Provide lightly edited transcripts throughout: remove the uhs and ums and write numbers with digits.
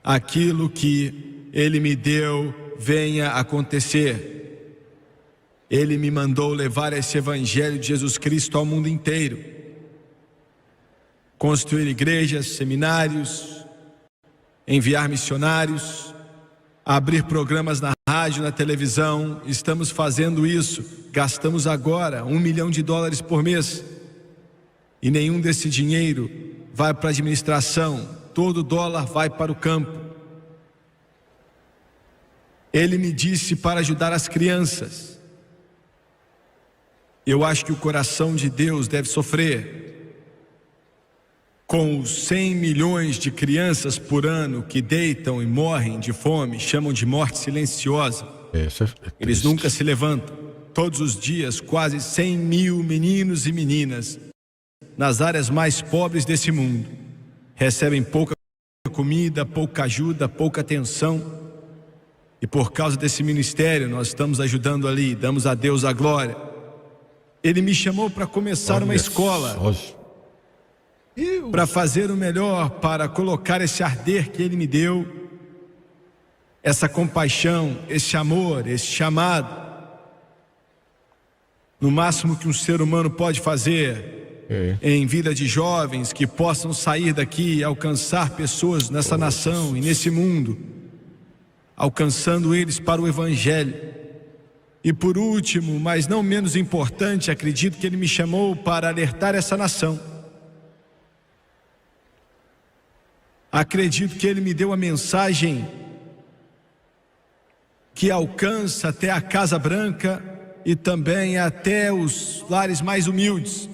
aquilo que Ele me deu venha acontecer. Ele me mandou levar esse Evangelho de Jesus Cristo ao mundo inteiro, construir igrejas, seminários, enviar missionários, abrir programas na rádio, na televisão. Estamos fazendo isso. Gastamos agora $1 milhão por mês, e nenhum desse dinheiro vai para a administração, todo dólar vai para o campo. Ele me disse para ajudar as crianças. Eu acho que o coração de Deus deve sofrer com os 100 milhões de crianças por ano que deitam e morrem de fome, chamam de morte silenciosa. Eles nunca se levantam. Todos os dias, quase 100 mil meninos e meninas nas áreas mais pobres desse mundo recebem pouca comida, pouca ajuda, pouca atenção. E por causa desse ministério nós estamos ajudando ali, damos a Deus a glória. Ele me chamou para começar uma escola, para fazer o melhor, para colocar esse arder que Ele me deu, essa compaixão, esse amor, esse chamado, no máximo que um ser humano pode fazer em vida de jovens que possam sair daqui e alcançar pessoas nessa nação e nesse mundo, alcançando eles para o Evangelho. E por último, mas não menos importante, acredito que Ele me chamou para alertar essa nação. Acredito que Ele me deu a mensagem que alcança até a Casa Branca e também até os lares mais humildes.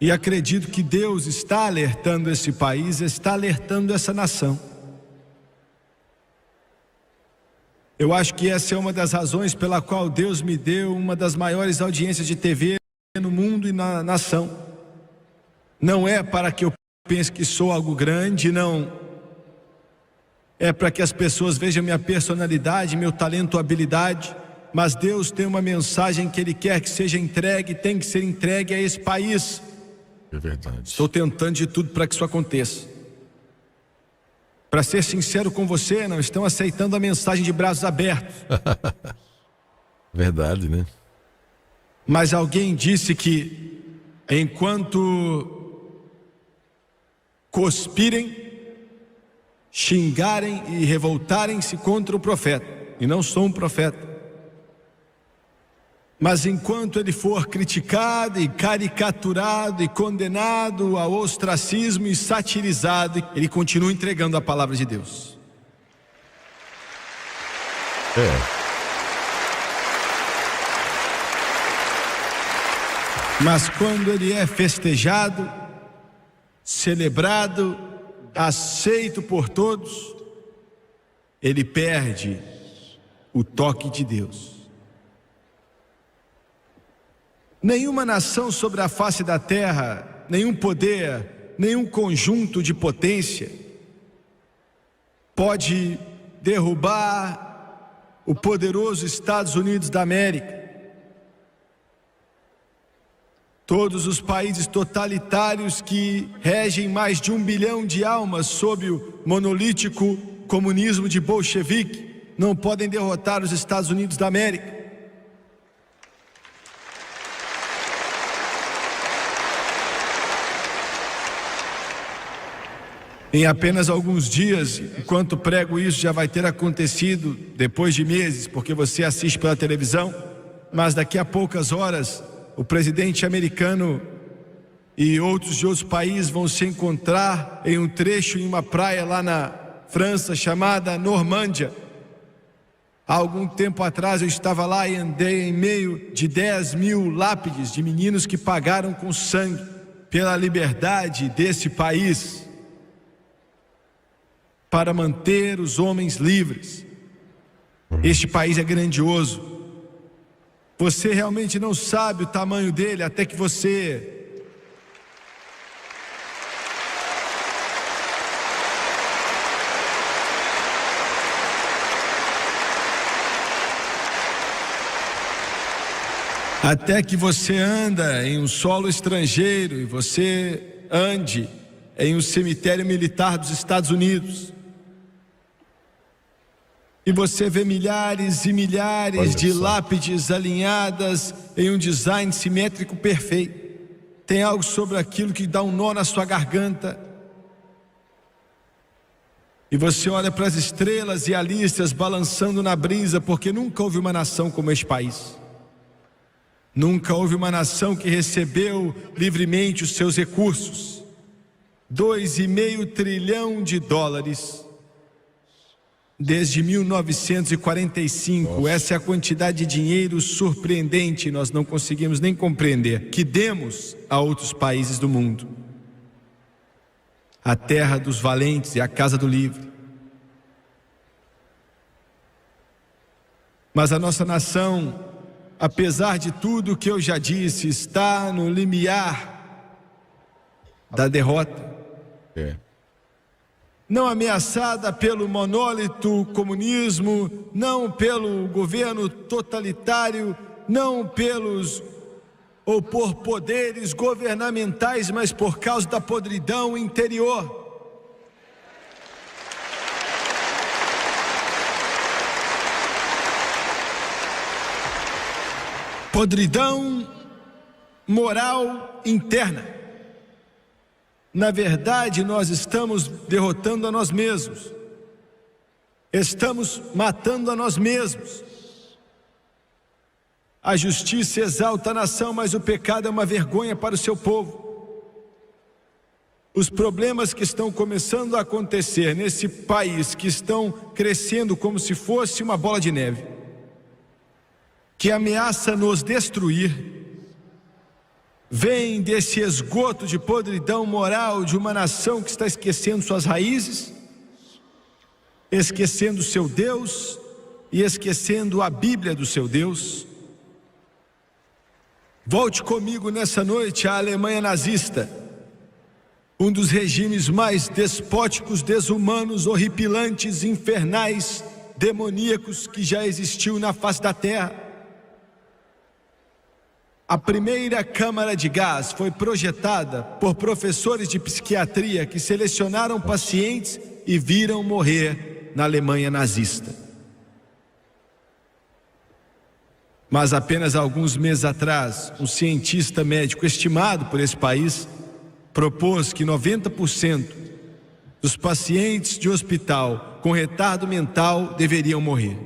E acredito que Deus está alertando esse país, está alertando essa nação. Eu acho que essa é uma das razões pela qual Deus me deu uma das maiores audiências de TV no mundo e na nação. Não é para que eu pense que sou algo grande, não. É para que as pessoas vejam minha personalidade, meu talento, habilidade. Mas Deus tem uma mensagem que Ele quer que seja entregue, tem que ser entregue a esse país. É verdade. Estou tentando de tudo para que isso aconteça. Para ser sincero com você, não estão aceitando a mensagem de braços abertos. Verdade, né? Mas alguém disse que enquanto cuspirem, xingarem e revoltarem-se contra o profeta, e não sou um profeta, mas enquanto ele for criticado e caricaturado e condenado ao ostracismo e satirizado, ele continua entregando a palavra de Deus. Mas quando ele é festejado, celebrado, aceito por todos, ele perde o toque de Deus. Nenhuma nação sobre a face da terra, nenhum poder, nenhum conjunto de potência pode derrubar o poderoso Estados Unidos da América. Todos os países totalitários que regem mais de 1 bilhão de almas sob o monolítico comunismo de bolchevique não podem derrotar os Estados Unidos da América. Em apenas alguns dias, enquanto prego isso, já vai ter acontecido depois de meses, porque você assiste pela televisão, mas daqui a poucas horas, o presidente americano e outros de outros países vão se encontrar em um trecho em uma praia lá na França chamada Normândia. Há algum tempo atrás eu estava lá e andei em meio de 10 mil lápides de meninos que pagaram com sangue pela liberdade desse país, para manter os homens livres. Este país é grandioso. Você realmente não sabe o tamanho dele até que você anda em um solo estrangeiro e você ande em um cemitério militar dos Estados Unidos. E você vê milhares e milhares de lápides alinhadas em um design simétrico perfeito. Tem algo sobre aquilo que dá um nó na sua garganta. E você olha para as estrelas e alícias balançando na brisa, porque nunca houve uma nação como este país. Nunca houve uma nação que recebeu livremente os seus recursos. 2,5 trilhão de dólares. Desde 1945, essa é a quantidade de dinheiro surpreendente, nós não conseguimos nem compreender, que demos a outros países do mundo. A terra dos valentes e a casa do livre. Mas a nossa nação, apesar de tudo que eu já disse, está no limiar da derrota. Não ameaçada pelo monólito comunismo, não pelo governo totalitário, não por poderes governamentais, mas por causa da podridão interior. Podridão moral interna. Na verdade, nós estamos derrotando a nós mesmos. Estamos matando a nós mesmos. A justiça exalta a nação, mas o pecado é uma vergonha para o seu povo. Os problemas que estão começando a acontecer nesse país, que estão crescendo como se fosse uma bola de neve, que ameaça nos destruir, vem desse esgoto de podridão moral de uma nação que está esquecendo suas raízes, esquecendo seu Deus e esquecendo a Bíblia do seu Deus. Volte comigo nessa noite à Alemanha nazista, um dos regimes mais despóticos, desumanos, horripilantes, infernais, demoníacos que já existiu na face da terra. A primeira câmara de gás foi projetada por professores de psiquiatria que selecionaram pacientes e viram morrer na Alemanha nazista. Mas apenas alguns meses atrás, um cientista médico estimado por esse país propôs que 90% dos pacientes de hospital com retardo mental deveriam morrer.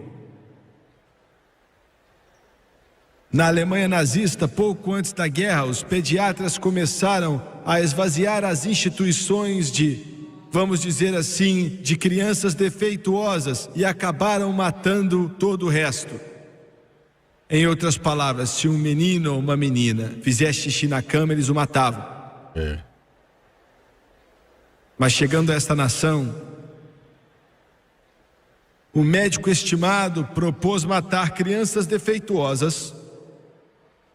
Na Alemanha nazista, pouco antes da guerra, os pediatras começaram a esvaziar as instituições vamos dizer assim, de crianças defeituosas e acabaram matando todo o resto. Em outras palavras, se um menino ou uma menina fizesse xixi na cama, eles o matavam. Mas chegando a esta nação, o médico estimado propôs matar crianças defeituosas,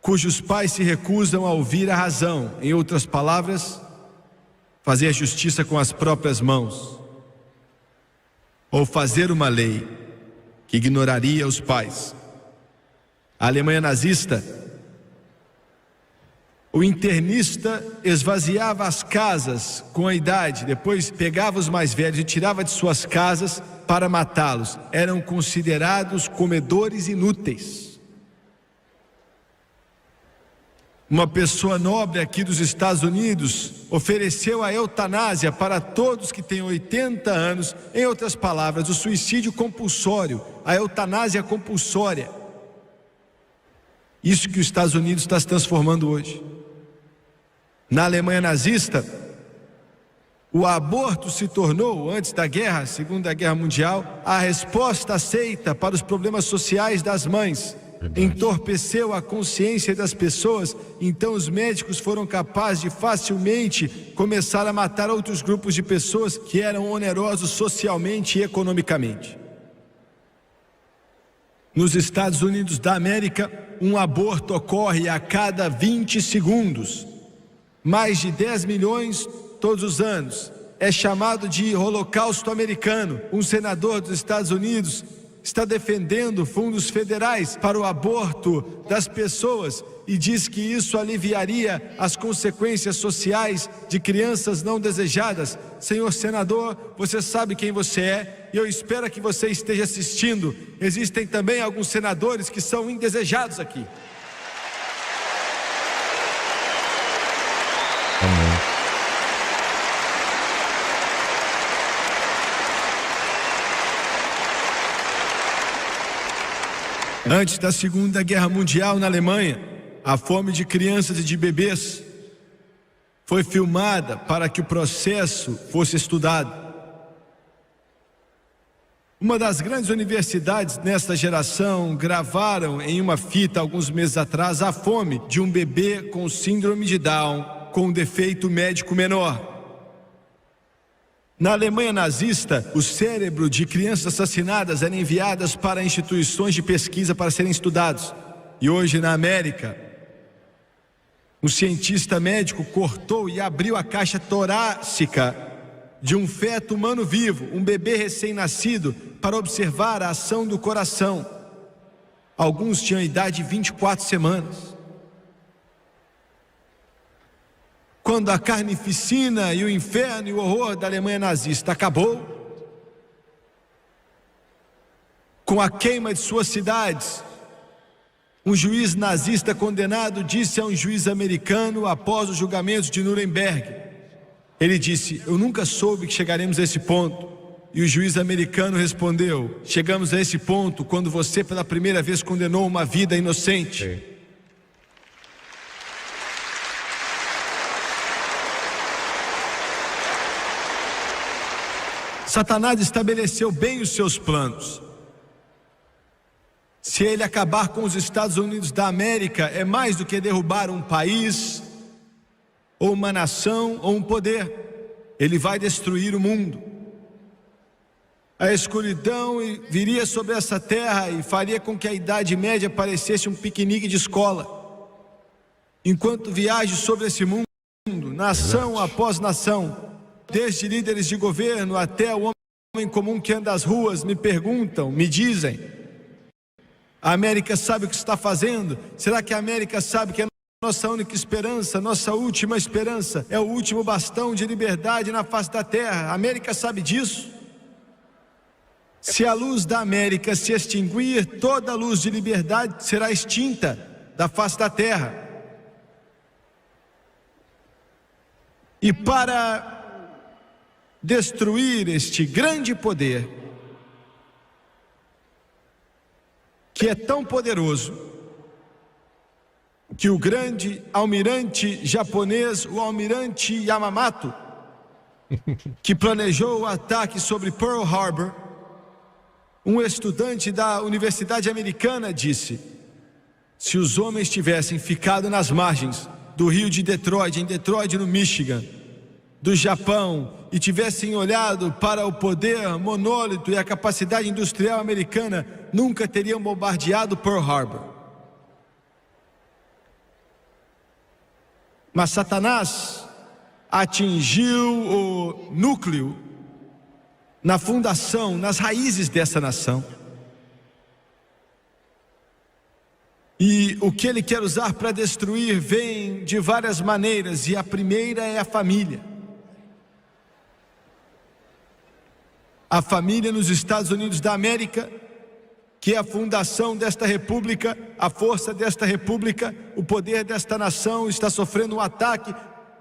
cujos pais se recusam a ouvir a razão. Em outras palavras, fazer justiça com as próprias mãos, ou fazer uma lei que ignoraria os pais. A Alemanha nazista, o internista esvaziava as casas com a idade, depois pegava os mais velhos e tirava de suas casas para matá-los. Eram considerados comedores inúteis. Uma pessoa nobre aqui dos Estados Unidos ofereceu a eutanásia para todos que têm 80 anos. Em outras palavras, o suicídio compulsório, a eutanásia compulsória. Isso que os Estados Unidos está se transformando hoje. Na Alemanha nazista, o aborto se tornou, antes da guerra, Segunda Guerra Mundial, a resposta aceita para os problemas sociais das mães. Entorpeceu a consciência das pessoas, então os médicos foram capazes de facilmente começar a matar outros grupos de pessoas que eram onerosos socialmente e economicamente. Nos Estados Unidos da América, um aborto ocorre a cada 20 segundos. Mais de 10 milhões todos os anos. É chamado de Holocausto Americano. Um senador dos Estados Unidos está defendendo fundos federais para o aborto das pessoas e diz que isso aliviaria as consequências sociais de crianças não desejadas. Senhor senador, você sabe quem você é e eu espero que você esteja assistindo. Existem também alguns senadores que são indesejados aqui. Amém. Antes da Segunda Guerra Mundial, na Alemanha, a fome de crianças e de bebês foi filmada para que o processo fosse estudado. Uma das grandes universidades nesta geração gravaram em uma fita, alguns meses atrás, a fome de um bebê com síndrome de Down, com um defeito médico menor. Na Alemanha nazista, o cérebro de crianças assassinadas era enviadas para instituições de pesquisa para serem estudados. E hoje, na América, um cientista médico cortou e abriu a caixa torácica de um feto humano vivo, um bebê recém-nascido, para observar a ação do coração. Alguns tinham idade de 24 semanas. Quando a carnificina e o inferno e o horror da Alemanha nazista acabou, com a queima de suas cidades, um juiz nazista condenado disse a um juiz americano após os julgamentos de Nuremberg, ele disse: eu nunca soube que chegaremos a esse ponto. E o juiz americano respondeu: chegamos a esse ponto quando você pela primeira vez condenou uma vida inocente. Sim. Satanás estabeleceu bem os seus planos. Se ele acabar com os Estados Unidos da América, é mais do que derrubar um país, ou uma nação, ou um poder. Ele vai destruir o mundo. A escuridão viria sobre essa terra e faria com que a Idade Média parecesse um piquenique de escola. Enquanto viajo sobre esse mundo, nação após nação, desde líderes de governo até o homem comum que anda às ruas, me perguntam, me dizem: a América sabe o que está fazendo? Será que a América sabe que a nossa única esperança, nossa última esperança, é o último bastão de liberdade na face da terra? A América sabe disso? Se a luz da América se extinguir, toda a luz de liberdade será extinta da face da terra. E para destruir este grande poder, que é tão poderoso, que o grande almirante japonês, o almirante Yamamoto, que planejou o ataque sobre Pearl Harbor, um estudante da Universidade Americana disse: se os homens tivessem ficado nas margens do rio de Detroit, em Detroit, no Michigan, do Japão, e tivessem olhado para o poder monólito e a capacidade industrial americana, nunca teriam bombardeado Pearl Harbor. Mas Satanás atingiu o núcleo, na fundação, nas raízes dessa nação. E o que ele quer usar para destruir vem de várias maneiras, e a primeira é a família. A família nos Estados Unidos da América, que é a fundação desta república, a força desta república, o poder desta nação, está sofrendo um ataque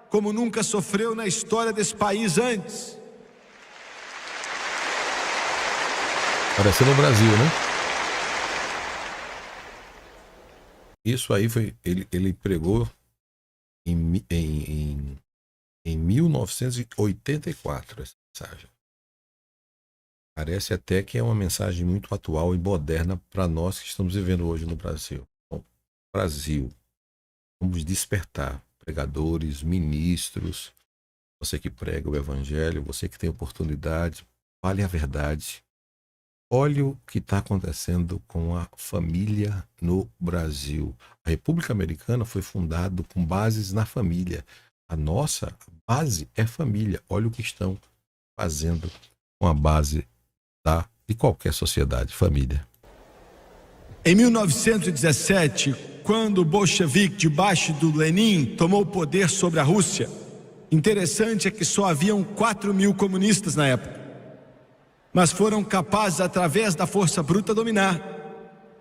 como nunca sofreu na história desse país antes. Parecendo o Brasil, né? Isso aí foi, ele pregou em 1984, essa mensagem. Parece até que é uma mensagem muito atual e moderna para nós que estamos vivendo hoje no Brasil. Bom, Brasil, vamos despertar pregadores, ministros, você que prega o evangelho, você que tem oportunidade, fale a verdade. Olhe o que está acontecendo com a família no Brasil. A República Americana foi fundada com bases na família. A nossa base é família. Olha o que estão fazendo com a base de qualquer sociedade, família. Em 1917, quando o bolchevique, debaixo do Lenin, tomou o poder sobre a Rússia, interessante é que só haviam 4.000 comunistas na época, mas foram capazes, através da força bruta, dominar,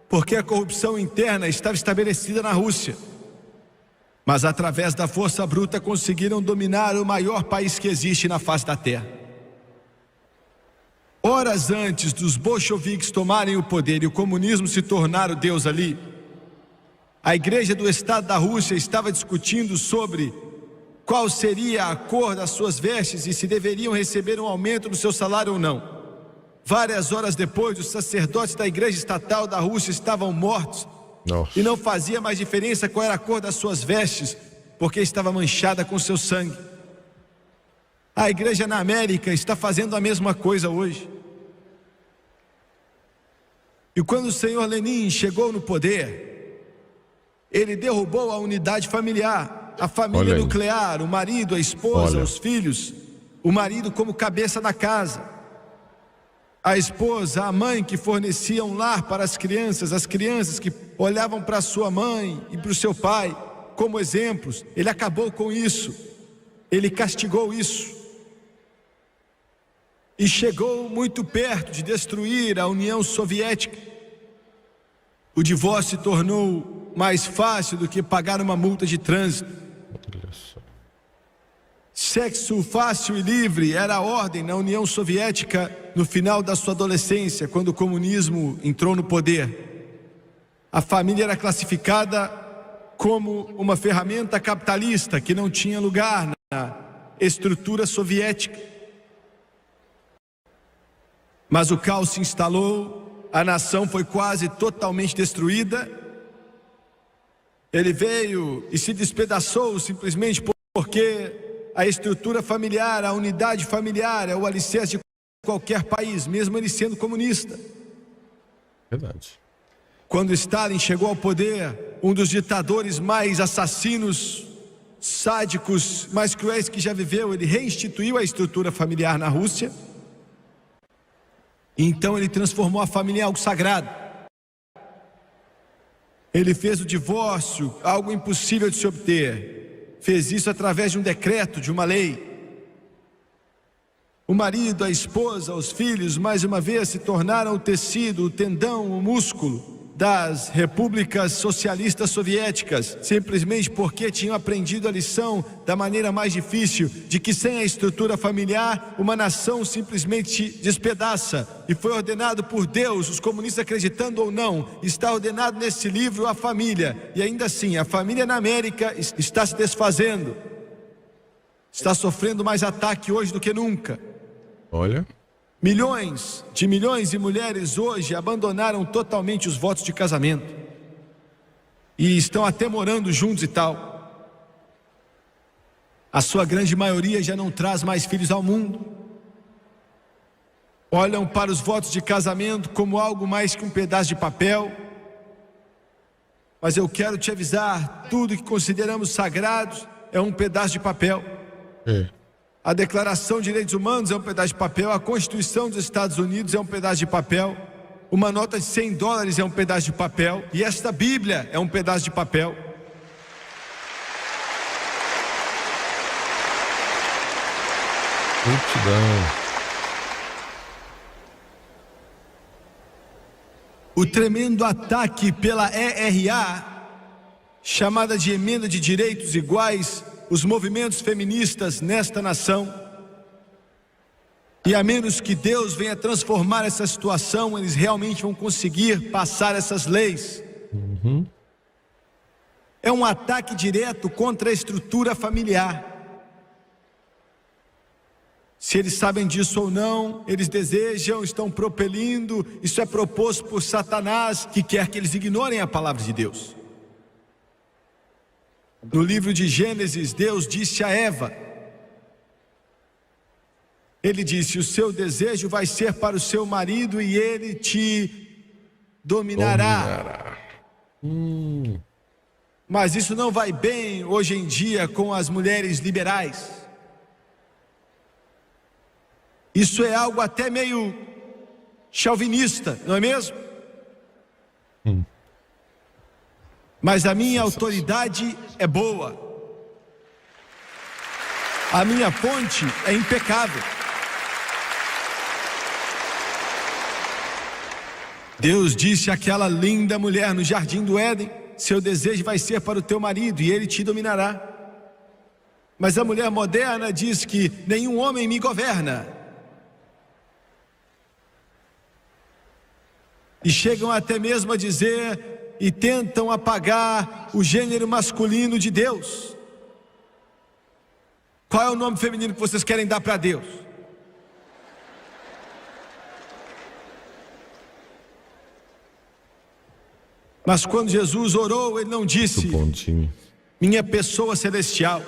porque a corrupção interna estava estabelecida na Rússia. Mas através da força bruta conseguiram dominar o maior país que existe na face da terra. Horas antes dos bolcheviques tomarem o poder e o comunismo se tornar o Deus ali, a igreja do Estado da Rússia estava discutindo sobre qual seria a cor das suas vestes e se deveriam receber um aumento no seu salário ou não. Várias horas depois, os sacerdotes da igreja estatal da Rússia estavam mortos. Nossa. E não fazia mais diferença qual era a cor das suas vestes, porque estava manchada com seu sangue. A igreja na América está fazendo a mesma coisa hoje. E quando o senhor Lenin chegou no poder, ele derrubou a unidade familiar, a família nuclear, o marido, a esposa, os filhos, o marido como cabeça da casa, a esposa, a mãe que fornecia um lar para as crianças que olhavam para sua mãe e para o seu pai como exemplos. Ele acabou com isso, ele castigou isso e chegou muito perto de destruir a União Soviética. O divórcio se tornou mais fácil do que pagar uma multa de trânsito. Sexo fácil e livre era a ordem na União Soviética no final da sua adolescência, quando o comunismo entrou no poder. A família era classificada como uma ferramenta capitalista que não tinha lugar na estrutura soviética. Mas o caos se instalou, a nação foi quase totalmente destruída. Ele veio e se despedaçou simplesmente porque a estrutura familiar, a unidade familiar é o alicerce de qualquer país, mesmo ele sendo comunista. Verdade. Quando Stalin chegou ao poder, um dos ditadores mais assassinos, sádicos, mais cruéis que já viveu, ele reinstituiu a estrutura familiar na Rússia. Então ele transformou a família em algo sagrado. Ele fez o divórcio algo impossível de se obter. Fez isso através de um decreto, de uma lei. O marido, a esposa, os filhos, mais uma vez se tornaram o tecido, o tendão, o músculo das repúblicas socialistas soviéticas, simplesmente porque tinham aprendido a lição da maneira mais difícil, de que sem a estrutura familiar, uma nação simplesmente despedaça. E foi ordenado por Deus, os comunistas acreditando ou não, está ordenado nesse livro a família. E ainda assim, a família na América está se desfazendo, está sofrendo mais ataque hoje do que nunca. Olha. Milhões de mulheres hoje abandonaram totalmente os votos de casamento e estão até morando juntos e tal. A sua grande maioria já não traz mais filhos ao mundo. Olham para os votos de casamento como algo mais que um pedaço de papel. Mas eu quero te avisar, tudo que consideramos sagrado é um pedaço de papel. A Declaração de Direitos Humanos é um pedaço de papel, a Constituição dos Estados Unidos é um pedaço de papel, uma nota de $100 é um pedaço de papel, e esta Bíblia é um pedaço de papel. Multidão. O tremendo ataque pela ERA, chamada de Emenda de Direitos Iguais, os movimentos feministas nesta nação, e a menos que Deus venha transformar essa situação, eles realmente vão conseguir passar essas leis. É um ataque direto contra a estrutura familiar. Se eles sabem disso ou não, eles desejam, estão propelindo, isso é proposto por Satanás, que quer que eles ignorem a palavra de Deus. No livro de Gênesis, Deus disse a Eva, ele disse, o seu desejo vai ser para o seu marido e ele te dominará. Mas isso não vai bem hoje em dia com as mulheres liberais. Isso é algo até meio chauvinista, não é mesmo? Mas a minha autoridade é boa. A minha fonte é impecável. Deus disse àquela linda mulher no jardim do Éden: seu desejo vai ser para o teu marido e ele te dominará. Mas a mulher moderna diz que nenhum homem me governa. E chegam até mesmo a dizer e tentam apagar o gênero masculino de Deus. Qual é o nome feminino que vocês querem dar para Deus? Mas quando Jesus orou, ele não disse minha pessoa celestial.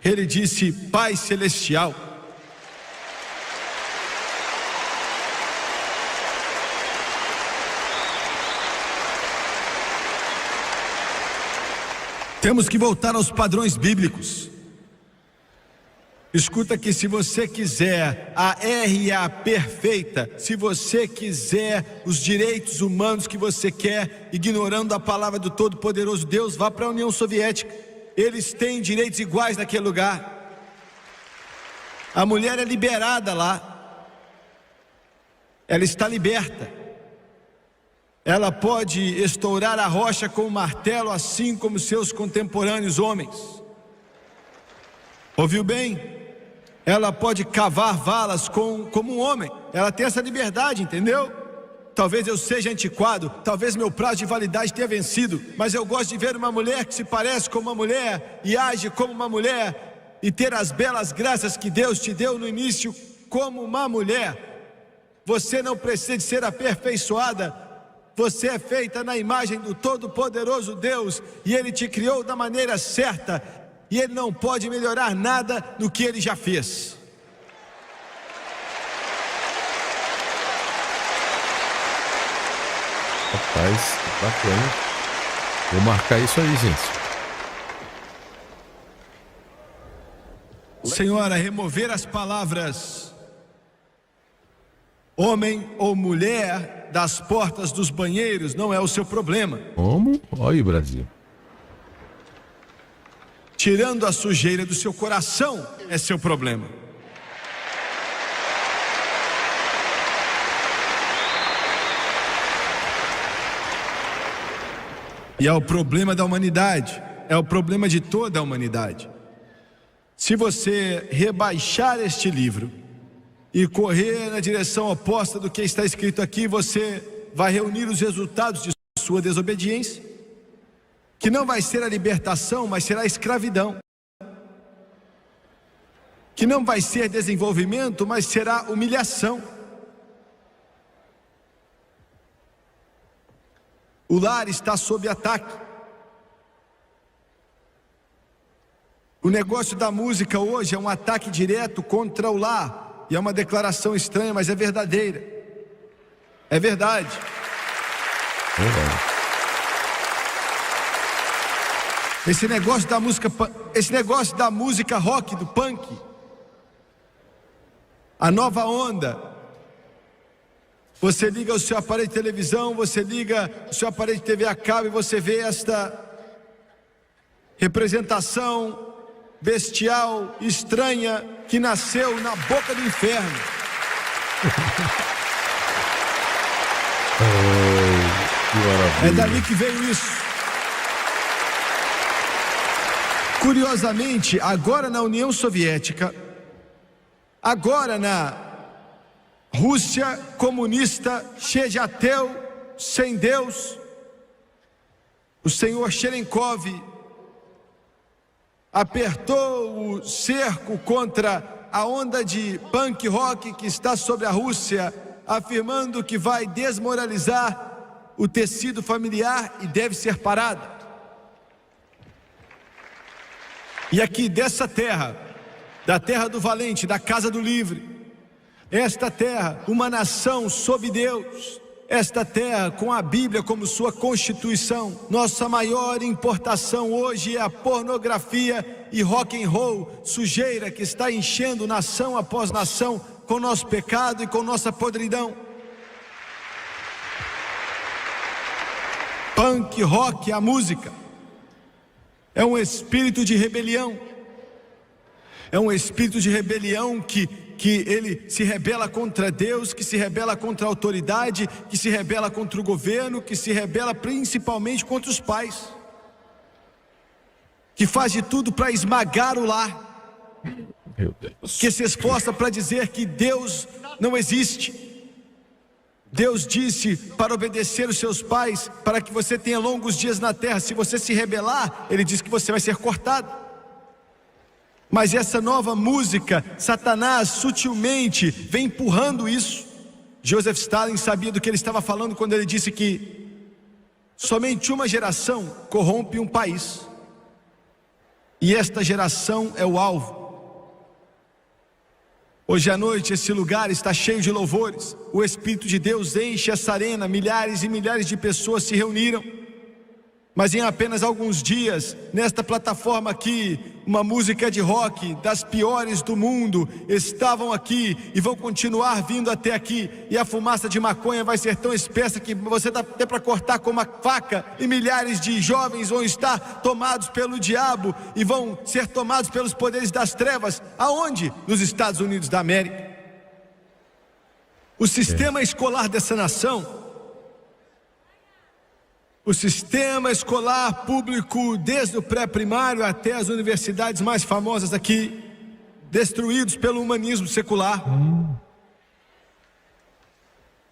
Ele disse Pai celestial. Temos que voltar aos padrões bíblicos. Escuta que se você quiser a RA perfeita, se você quiser os direitos humanos que você quer, ignorando a palavra do Todo-Poderoso Deus, vá para a União Soviética. Eles têm direitos iguais naquele lugar. A mulher é liberada lá. Ela está liberta. Ela pode estourar a rocha com um martelo, assim como seus contemporâneos homens. Ouviu bem? Ela pode cavar valas como um homem. Ela tem essa liberdade, entendeu? Talvez eu seja antiquado, talvez meu prazo de validade tenha vencido, mas eu gosto de ver uma mulher que se parece com uma mulher e age como uma mulher e ter as belas graças que Deus te deu no início como uma mulher. Você não precisa de ser aperfeiçoada. Você é feita na imagem do Todo-Poderoso Deus e Ele te criou da maneira certa e Ele não pode melhorar nada no que Ele já fez. Rapaz, bacana. Vou marcar isso aí, gente. Senhora, remover as palavras homem ou mulher das portas dos banheiros não é o seu problema. Como? Olha aí, Brasil. Tirando a sujeira do seu coração é seu problema. E é o problema da humanidade, é o problema de toda a humanidade. Se você rebaixar este livro e correr na direção oposta do que está escrito aqui, você vai reunir os resultados de sua desobediência, que não vai ser a libertação, mas será a escravidão, que não vai ser desenvolvimento, mas será humilhação. O lar está sob ataque. O negócio da música hoje é um ataque direto contra o lar. E é uma declaração estranha, mas é verdadeira. É verdade. Esse negócio da música rock, do punk, a nova onda. Você liga o seu aparelho de televisão, você liga o seu aparelho de TV a cabo e você vê esta representação bestial, estranha, que nasceu na boca do inferno. É dali que veio isso. Curiosamente, agora na União Soviética, agora na Rússia comunista, cheia de ateu, sem Deus, o senhor Cherenkov apertou o cerco contra a onda de punk rock que está sobre a Rússia, afirmando que vai desmoralizar o tecido familiar e deve ser parada. E aqui dessa terra, da terra do valente, da casa do livre, esta terra, uma nação sob Deus, esta terra com a Bíblia como sua constituição, nossa maior importação hoje é a pornografia e rock and roll, sujeira que está enchendo nação após nação com nosso pecado e com nossa podridão. punk, rock, a música. É um espírito de rebelião. É um espírito de rebelião que ele se rebela contra Deus, que se rebela contra a autoridade, que se rebela contra o governo, que se rebela principalmente contra os pais, que faz de tudo para esmagar o lar, que se esforça para dizer que Deus não existe. Deus disse para obedecer os seus pais, para que você tenha longos dias na terra. Se você se rebelar, ele diz que você vai ser cortado. Mas essa nova música, Satanás sutilmente vem empurrando isso. Joseph Stalin sabia do que ele estava falando quando ele disse que somente uma geração corrompe um país, e esta geração é o alvo. Hoje à noite esse lugar está cheio de louvores. O Espírito de Deus enche essa arena. Milhares e milhares de pessoas se reuniram. Mas em apenas alguns dias, nesta plataforma aqui, uma música de rock das piores do mundo estavam aqui e vão continuar vindo até aqui. E a fumaça de maconha vai ser tão espessa que você dá até para cortar com uma faca. E milhares de jovens vão estar tomados pelo diabo e vão ser tomados pelos poderes das trevas. Aonde? Nos Estados Unidos da América. O sistema escolar dessa nação, o sistema escolar público, desde o pré-primário até as universidades mais famosas aqui, destruídos pelo humanismo secular,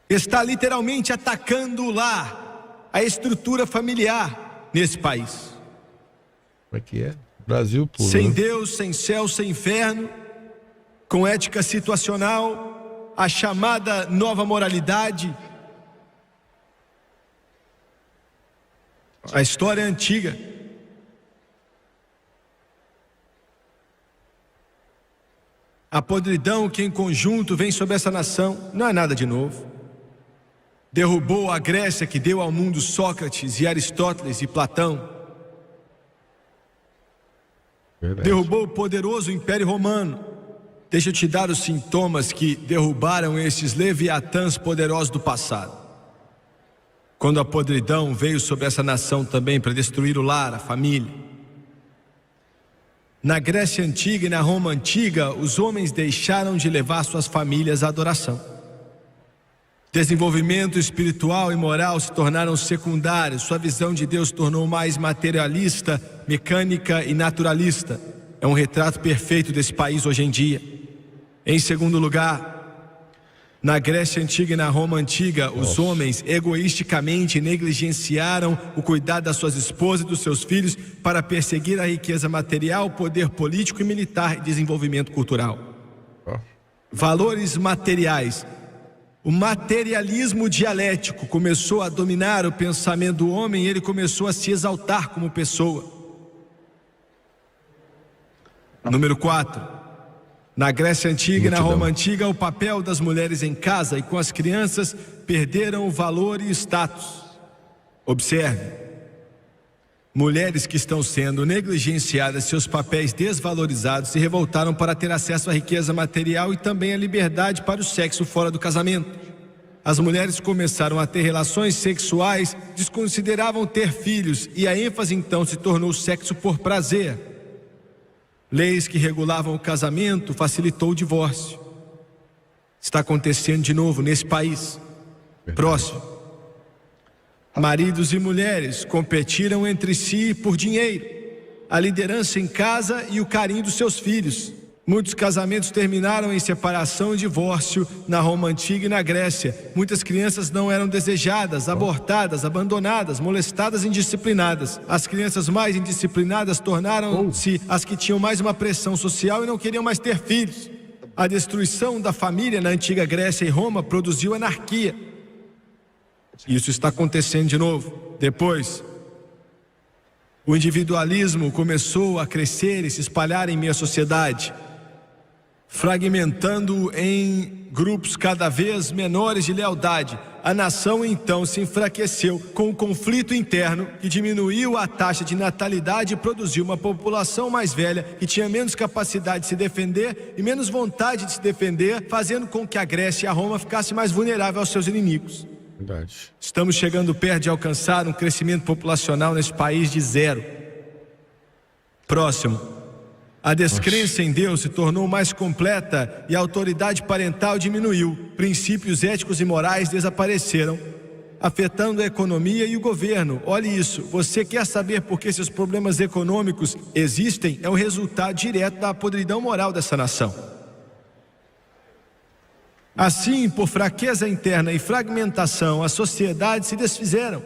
está literalmente atacando o lar, a estrutura familiar nesse país. Como é que é? Brasil puro. Sem Deus, sem céu, sem inferno, com ética situacional, a chamada nova moralidade. A história é antiga. A podridão que em conjunto vem sobre essa nação não é nada de novo. Derrubou a Grécia, que deu ao mundo Sócrates e Aristóteles e Platão. Verdade. Derrubou o poderoso Império Romano. Deixa eu te dar os sintomas que derrubaram esses leviatãs poderosos do passado. Quando a podridão veio sobre essa nação também para destruir o lar, a família. Na Grécia Antiga e na Roma Antiga, os homens deixaram de levar suas famílias à adoração. Desenvolvimento espiritual e moral se tornaram secundários. Sua visão de Deus se tornou mais materialista, mecânica e naturalista. É um retrato perfeito desse país hoje em dia. Em segundo lugar, na Grécia Antiga e na Roma Antiga, os homens egoisticamente negligenciaram o cuidado das suas esposas e dos seus filhos para perseguir a riqueza material, poder político e militar e desenvolvimento cultural. Valores materiais. O materialismo dialético começou a dominar o pensamento do homem e ele começou a se exaltar como pessoa. Número 4. Na Grécia Antiga e na Roma Antiga, o papel das mulheres em casa e com as crianças perderam o valor e status. Observe, mulheres que estão sendo negligenciadas, seus papéis desvalorizados, se revoltaram para ter acesso à riqueza material e também à liberdade para o sexo fora do casamento. As mulheres começaram a ter relações sexuais, desconsideravam ter filhos e a ênfase então se tornou o sexo por prazer. Leis que regulavam o casamento facilitou o divórcio. Está acontecendo de novo nesse país. Próximo. Maridos e mulheres competiram entre si por dinheiro, a liderança em casa e o carinho dos seus filhos. Muitos casamentos terminaram em separação e divórcio na Roma Antiga e na Grécia. Muitas crianças não eram desejadas, abortadas, abandonadas, molestadas e indisciplinadas. As crianças mais indisciplinadas tornaram-se as que tinham mais uma pressão social e não queriam mais ter filhos. A destruição da família na antiga Grécia e Roma produziu anarquia. Isso está acontecendo de novo. Depois, o individualismo começou a crescer e se espalhar em meio à sociedade, fragmentando em grupos cada vez menores de lealdade. A nação então se enfraqueceu com o conflito interno que diminuiu a taxa de natalidade e produziu uma população mais velha que tinha menos capacidade de se defender e menos vontade de se defender, fazendo com que a Grécia e a Roma ficassem mais vulneráveis aos seus inimigos. Verdade. Estamos chegando perto de alcançar um crescimento populacional nesse país de 0. Próximo. A descrença em Deus se tornou mais completa e a autoridade parental diminuiu. Princípios éticos e morais desapareceram, afetando a economia e o governo. Olhe isso. Você quer saber por que esses problemas econômicos existem? É um resultado direto da podridão moral dessa nação. Assim, por fraqueza interna e fragmentação, as sociedades se desfizeram.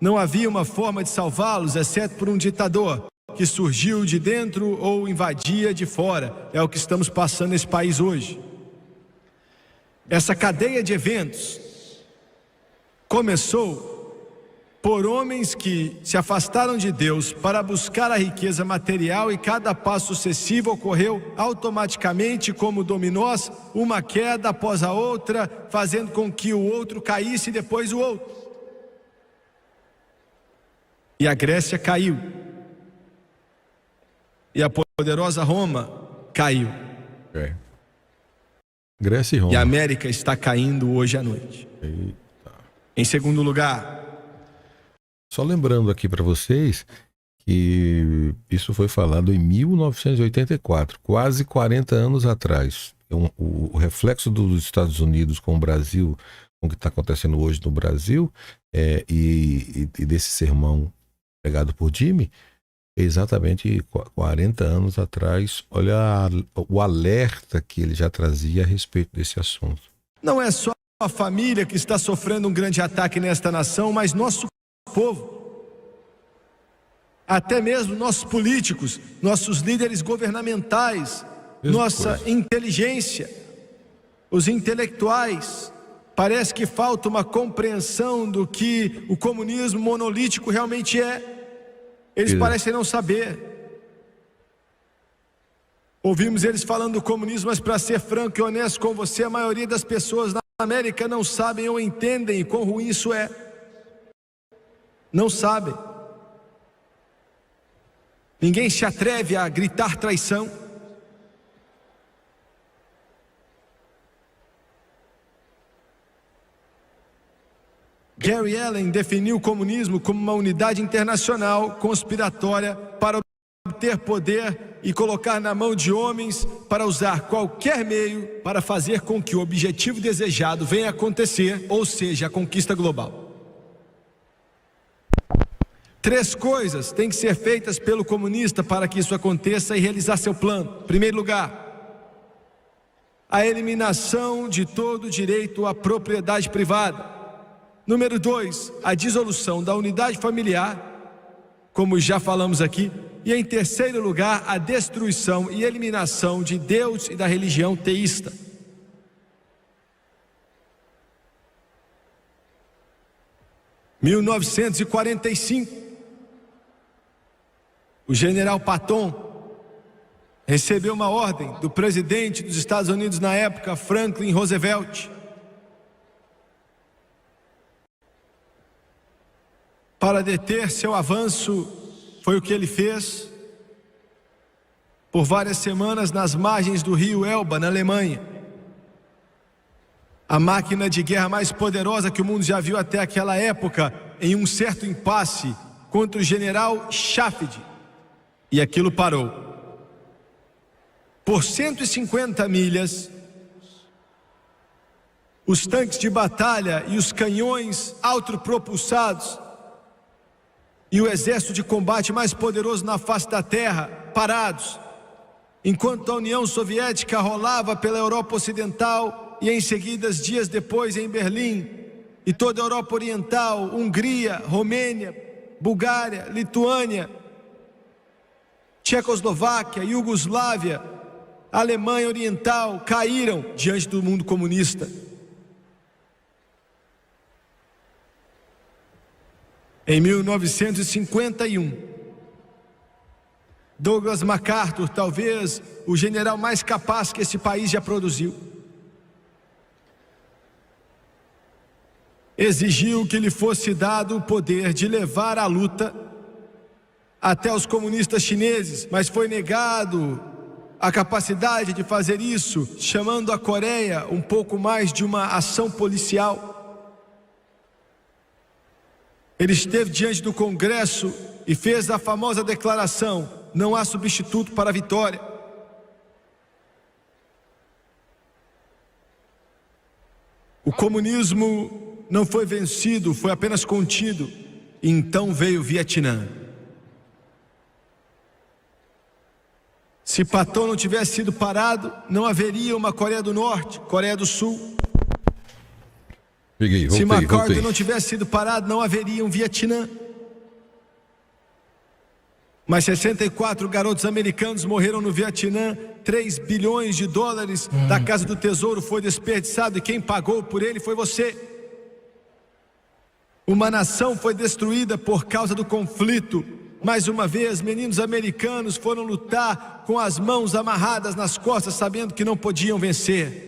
Não havia uma forma de salvá-los, exceto por um ditador que surgiu de dentro ou invadia de fora. É o que estamos passando nesse país hoje. Essa cadeia de eventos começou por homens que se afastaram de Deus para buscar a riqueza material, e cada passo sucessivo ocorreu automaticamente como dominós, uma queda após a outra, fazendo com que o outro caísse e depois o outro. E a Grécia caiu. E a poderosa Roma caiu. Grécia e Roma. E a América está caindo hoje à noite. Eita. Em segundo lugar, só lembrando aqui para vocês que isso foi falado em 1984, quase 40 anos atrás. O reflexo dos Estados Unidos com o Brasil, com o que está acontecendo hoje no Brasil, e desse sermão pregado por Jimmy, exatamente 40 anos atrás. Olha o alerta que ele já trazia a respeito desse assunto. Não é só a família que está sofrendo um grande ataque nesta nação, mas nosso povo, até mesmo nossos políticos, nossos líderes governamentais, nossa inteligência, os intelectuais. Parece que falta uma compreensão do que o comunismo monolítico realmente é. Eles parecem não saber. Ouvimos eles falando do comunismo, mas para ser franco e honesto com você, a maioria das pessoas na América não sabem ou entendem quão ruim isso é. Não sabem. Ninguém se atreve a gritar traição. Gary Allen definiu o comunismo como uma unidade internacional conspiratória para obter poder e colocar na mão de homens para usar qualquer meio para fazer com que o objetivo desejado venha a acontecer, ou seja, a conquista global. 3 coisas têm que ser feitas pelo comunista para que isso aconteça e realizar seu plano. Em primeiro lugar, a eliminação de todo direito à propriedade privada. Número 2, a dissolução da unidade familiar, como já falamos aqui. E em terceiro lugar, a destruição e eliminação de Deus e da religião teísta. Em 1945, o general Patton recebeu uma ordem do presidente dos Estados Unidos na época, Franklin Roosevelt, para deter seu avanço. Foi o que ele fez por várias semanas nas margens do rio Elba, na Alemanha. A máquina de guerra mais poderosa que o mundo já viu até aquela época, em um certo impasse contra o general Schaffid. E aquilo parou. Por 150 milhas, os tanques de batalha e os canhões autopropulsados e o exército de combate mais poderoso na face da terra, parados, enquanto a União Soviética rolava pela Europa Ocidental e em seguida, dias depois, em Berlim, e toda a Europa Oriental, Hungria, Romênia, Bulgária, Lituânia, Tchecoslováquia, Iugoslávia, Alemanha Oriental, caíram diante do mundo comunista. Em 1951, Douglas MacArthur, talvez o general mais capaz que esse país já produziu, exigiu que lhe fosse dado o poder de levar a luta até os comunistas chineses, mas foi negado a capacidade de fazer isso, chamando a Coreia um pouco mais de uma ação policial. Ele esteve diante do Congresso e fez a famosa declaração: não há substituto para a vitória. O comunismo não foi vencido, foi apenas contido. E então veio o Vietnã. Se Patton não tivesse sido parado, não haveria uma Coreia do Norte, Coreia do Sul. Se MacArthur não tivesse sido parado, não haveria um Vietnã. Mas 64 garotos americanos morreram no Vietnã. 3 bilhões de dólares da Casa do Tesouro foi desperdiçado, e quem pagou por ele foi você. Uma nação foi destruída por causa do conflito. Mais uma vez, meninos americanos foram lutar com as mãos amarradas nas costas, sabendo que não podiam vencer.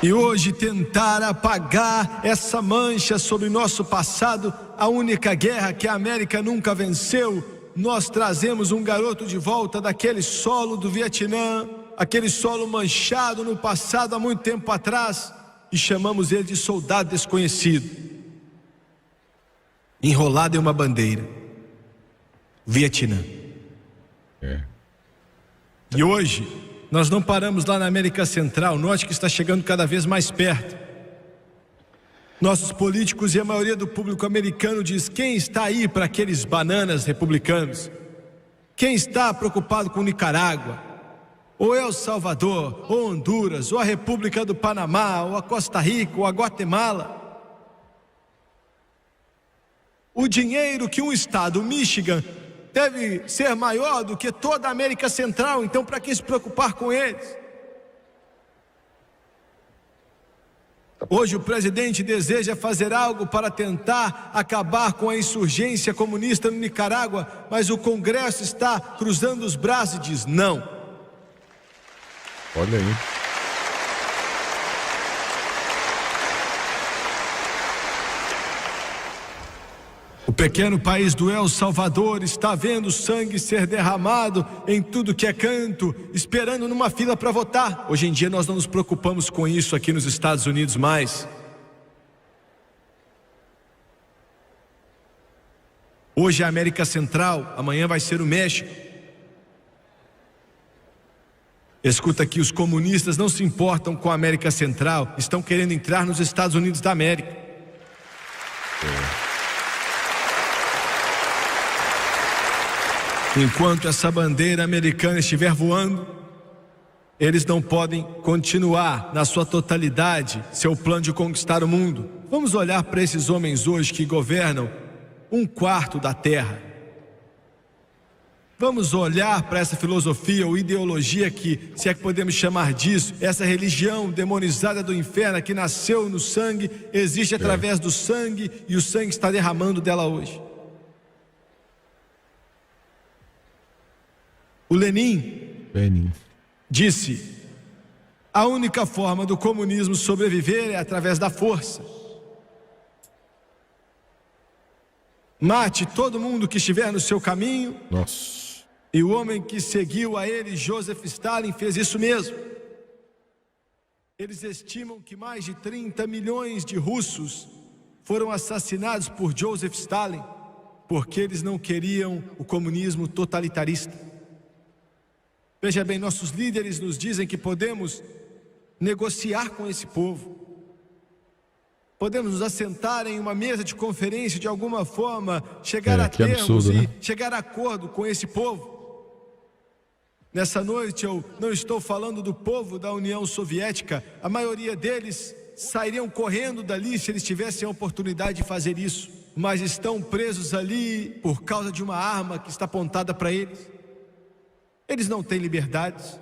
E hoje tentar apagar essa mancha sobre nosso passado, a única guerra que a América nunca venceu, nós trazemos um garoto de volta daquele solo do Vietnã, aquele solo manchado no passado há muito tempo atrás, e chamamos ele de soldado desconhecido, enrolado em uma bandeira, Vietnã. E hoje nós não paramos lá na América Central, note que está chegando cada vez mais perto. Nossos políticos e a maioria do público americano diz: quem está aí para aqueles bananas republicanos? Quem está preocupado com Nicarágua, ou El Salvador, ou Honduras, ou a República do Panamá, ou a Costa Rica, ou a Guatemala? O dinheiro que um estado, o Michigan, deve ser maior do que toda a América Central, então para que se preocupar com eles? Hoje o presidente deseja fazer algo para tentar acabar com a insurgência comunista no Nicarágua, mas o Congresso está cruzando os braços e diz não. Olha aí. O pequeno país do El Salvador está vendo sangue ser derramado em tudo que é canto, esperando numa fila para votar. Hoje em dia nós não nos preocupamos com isso aqui nos Estados Unidos mais. Hoje é a América Central, amanhã vai ser o México. Escuta aqui, os comunistas não se importam com a América Central, estão querendo entrar nos Estados Unidos da América. Enquanto essa bandeira americana estiver voando, eles não podem continuar na sua totalidade seu plano de conquistar o mundo. Vamos olhar para esses homens hoje que governam 1/4 da terra. Vamos olhar para essa filosofia ou ideologia que, se é que podemos chamar disso, essa religião demonizada do inferno que nasceu no sangue, existe através do sangue, e o sangue está derramando dela hoje. O Lenin disse: a única forma do comunismo sobreviver é através da força. Mate todo mundo que estiver no seu caminho. Nossa. E o homem que seguiu a ele, Joseph Stalin, fez isso mesmo. Eles estimam que mais de 30 milhões de russos foram assassinados por Joseph Stalin, porque eles não queriam o comunismo totalitarista. Veja bem, nossos líderes nos dizem que podemos negociar com esse povo. Podemos nos assentar em uma mesa de conferência, de alguma forma, chegar a termos absurdo, né? e chegar a acordo com esse povo. Nessa noite eu não estou falando do povo da União Soviética. A maioria deles sairiam correndo dali se eles tivessem a oportunidade de fazer isso, mas estão presos ali por causa de uma arma que está apontada para eles. Eles não têm liberdades.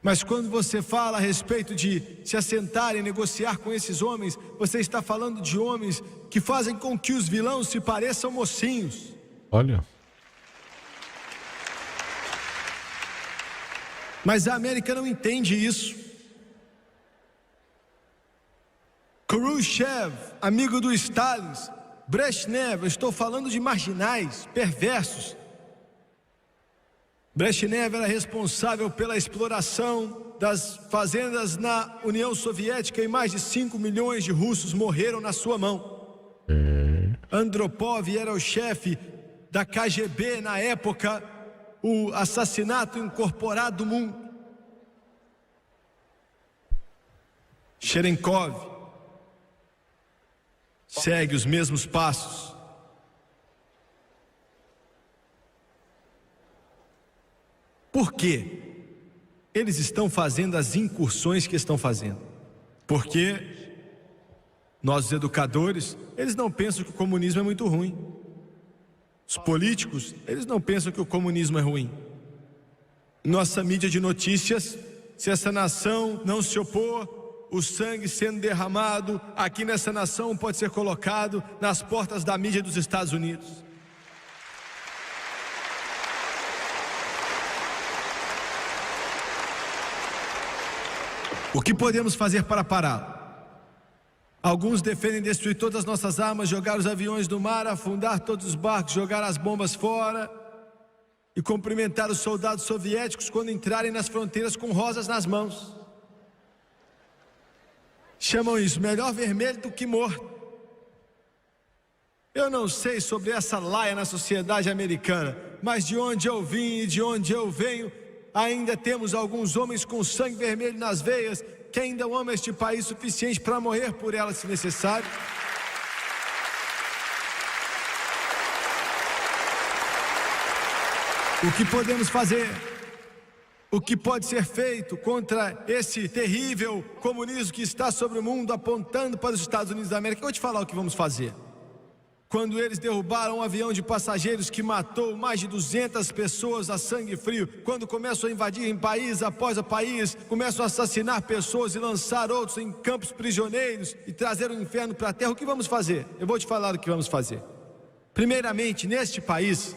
Mas quando você fala a respeito de se assentar e negociar com esses homens, você está falando de homens que fazem com que os vilões se pareçam mocinhos. Olha. Mas a América não entende isso. Khrushchev, amigo do Stalin, Brezhnev, eu estou falando de marginais, perversos. Brezhnev era responsável pela exploração das fazendas na União Soviética e mais de 5 milhões de russos morreram na sua mão. Andropov era o chefe da KGB na época, o assassinato incorporado do mundo. Cherenkov segue os mesmos passos. Por quê? Eles estão fazendo as incursões que estão fazendo. Porque nós, os educadores, eles não pensam que o comunismo é muito ruim. Os políticos, eles não pensam que o comunismo é ruim. Nossa mídia de notícias, se essa nação não se opor, o sangue sendo derramado aqui nessa nação pode ser colocado nas portas da mídia dos Estados Unidos. O que podemos fazer para pará-lo? Alguns defendem destruir todas as nossas armas, jogar os aviões no mar, afundar todos os barcos, jogar as bombas fora e cumprimentar os soldados soviéticos quando entrarem nas fronteiras com rosas nas mãos. Chamam isso melhor vermelho do que morto. Eu não sei sobre essa laia na sociedade americana, mas de onde eu vim e de onde eu venho, ainda temos alguns homens com sangue vermelho nas veias que ainda amam este país suficiente para morrer por ela se necessário. O que podemos fazer? O que pode ser feito contra esse terrível comunismo que está sobre o mundo apontando para os Estados Unidos da América? Eu vou te falar o que vamos fazer. Quando eles derrubaram um avião de passageiros que matou mais de 200 pessoas a sangue frio, quando começam a invadir em país após país, começam a assassinar pessoas e lançar outros em campos prisioneiros e trazer o inferno para a terra, o que vamos fazer? Eu vou te falar o que vamos fazer. Primeiramente, neste país,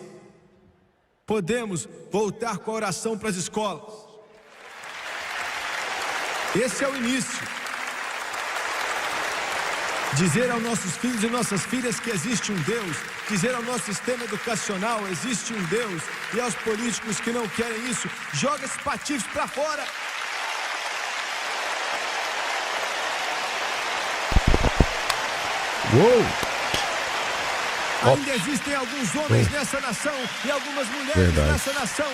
podemos voltar com a oração para as escolas. Esse é o início. Dizer aos nossos filhos e nossas filhas que existe um Deus, dizer ao nosso sistema educacional existe um Deus, e aos políticos que não querem isso, joga esses patifes para fora. Ainda existem alguns homens nessa nação e algumas mulheres nessa nação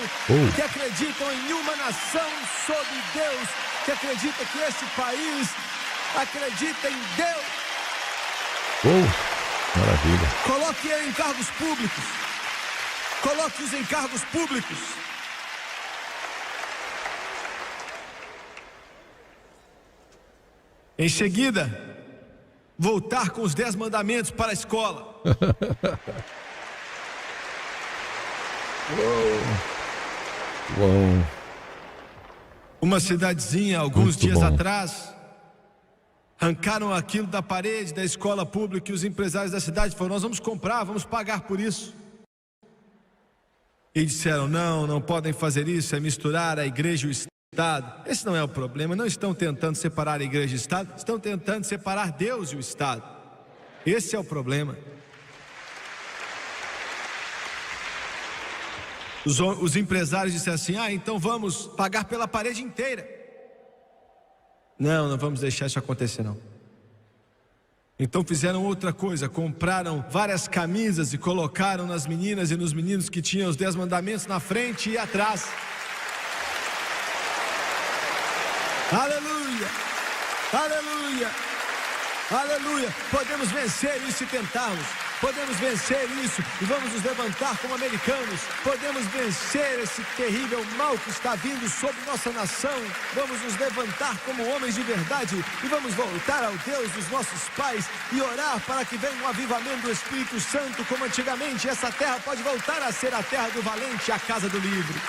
que acreditam em uma nação sob Deus, que acredita que esse país acredita em Deus. Maravilha. Coloque ele em cargos públicos. Coloque-os em cargos públicos. Em seguida, voltar com os 10 mandamentos para a escola. Uma cidadezinha, alguns dias atrás, arrancaram aquilo da parede da escola pública e os empresários da cidade falaram: nós vamos comprar, vamos pagar por isso. E disseram: não podem fazer isso, é misturar a igreja e o Estado. Esse não é o problema, não estão tentando separar a igreja e o Estado, estão tentando separar Deus e o Estado. Esse é o problema. Os empresários disseram assim: então vamos pagar pela parede inteira. Não vamos deixar isso acontecer não. Então fizeram outra coisa, compraram várias camisas e colocaram nas meninas e nos meninos que tinham os 10 mandamentos na frente e atrás. Aleluia, aleluia, aleluia. Podemos vencer isso se tentarmos. Podemos vencer isso e vamos nos levantar como americanos. Podemos vencer esse terrível mal que está vindo sobre nossa nação. Vamos nos levantar como homens de verdade e vamos voltar ao Deus dos nossos pais e orar para que venha um avivamento do Espírito Santo como antigamente. Essa terra pode voltar a ser a terra do valente, a casa do livre.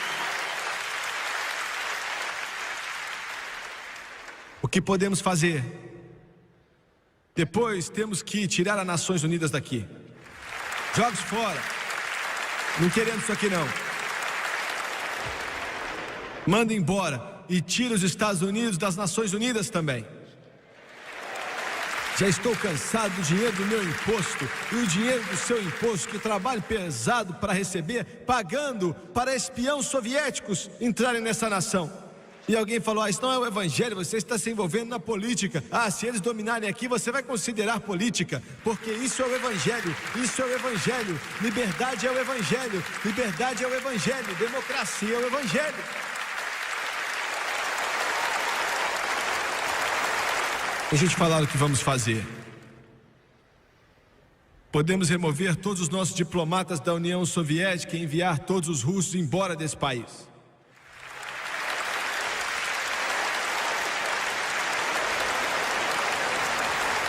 O que podemos fazer? Depois temos que tirar as Nações Unidas daqui. Joga fora. Não queremos isso aqui não. Manda embora e tira os Estados Unidos das Nações Unidas também. Já estou cansado do dinheiro do meu imposto e o dinheiro do seu imposto que trabalho pesado para receber, pagando para espiões soviéticos entrarem nessa nação. E alguém falou: isso não é o evangelho, você está se envolvendo na política. Se eles dominarem aqui, você vai considerar política, porque isso é o evangelho, isso é o evangelho. Liberdade é o evangelho, liberdade é o evangelho, democracia é o evangelho. Deixa eu te falar o que vamos fazer. Podemos remover todos os nossos diplomatas da União Soviética e enviar todos os russos embora desse país.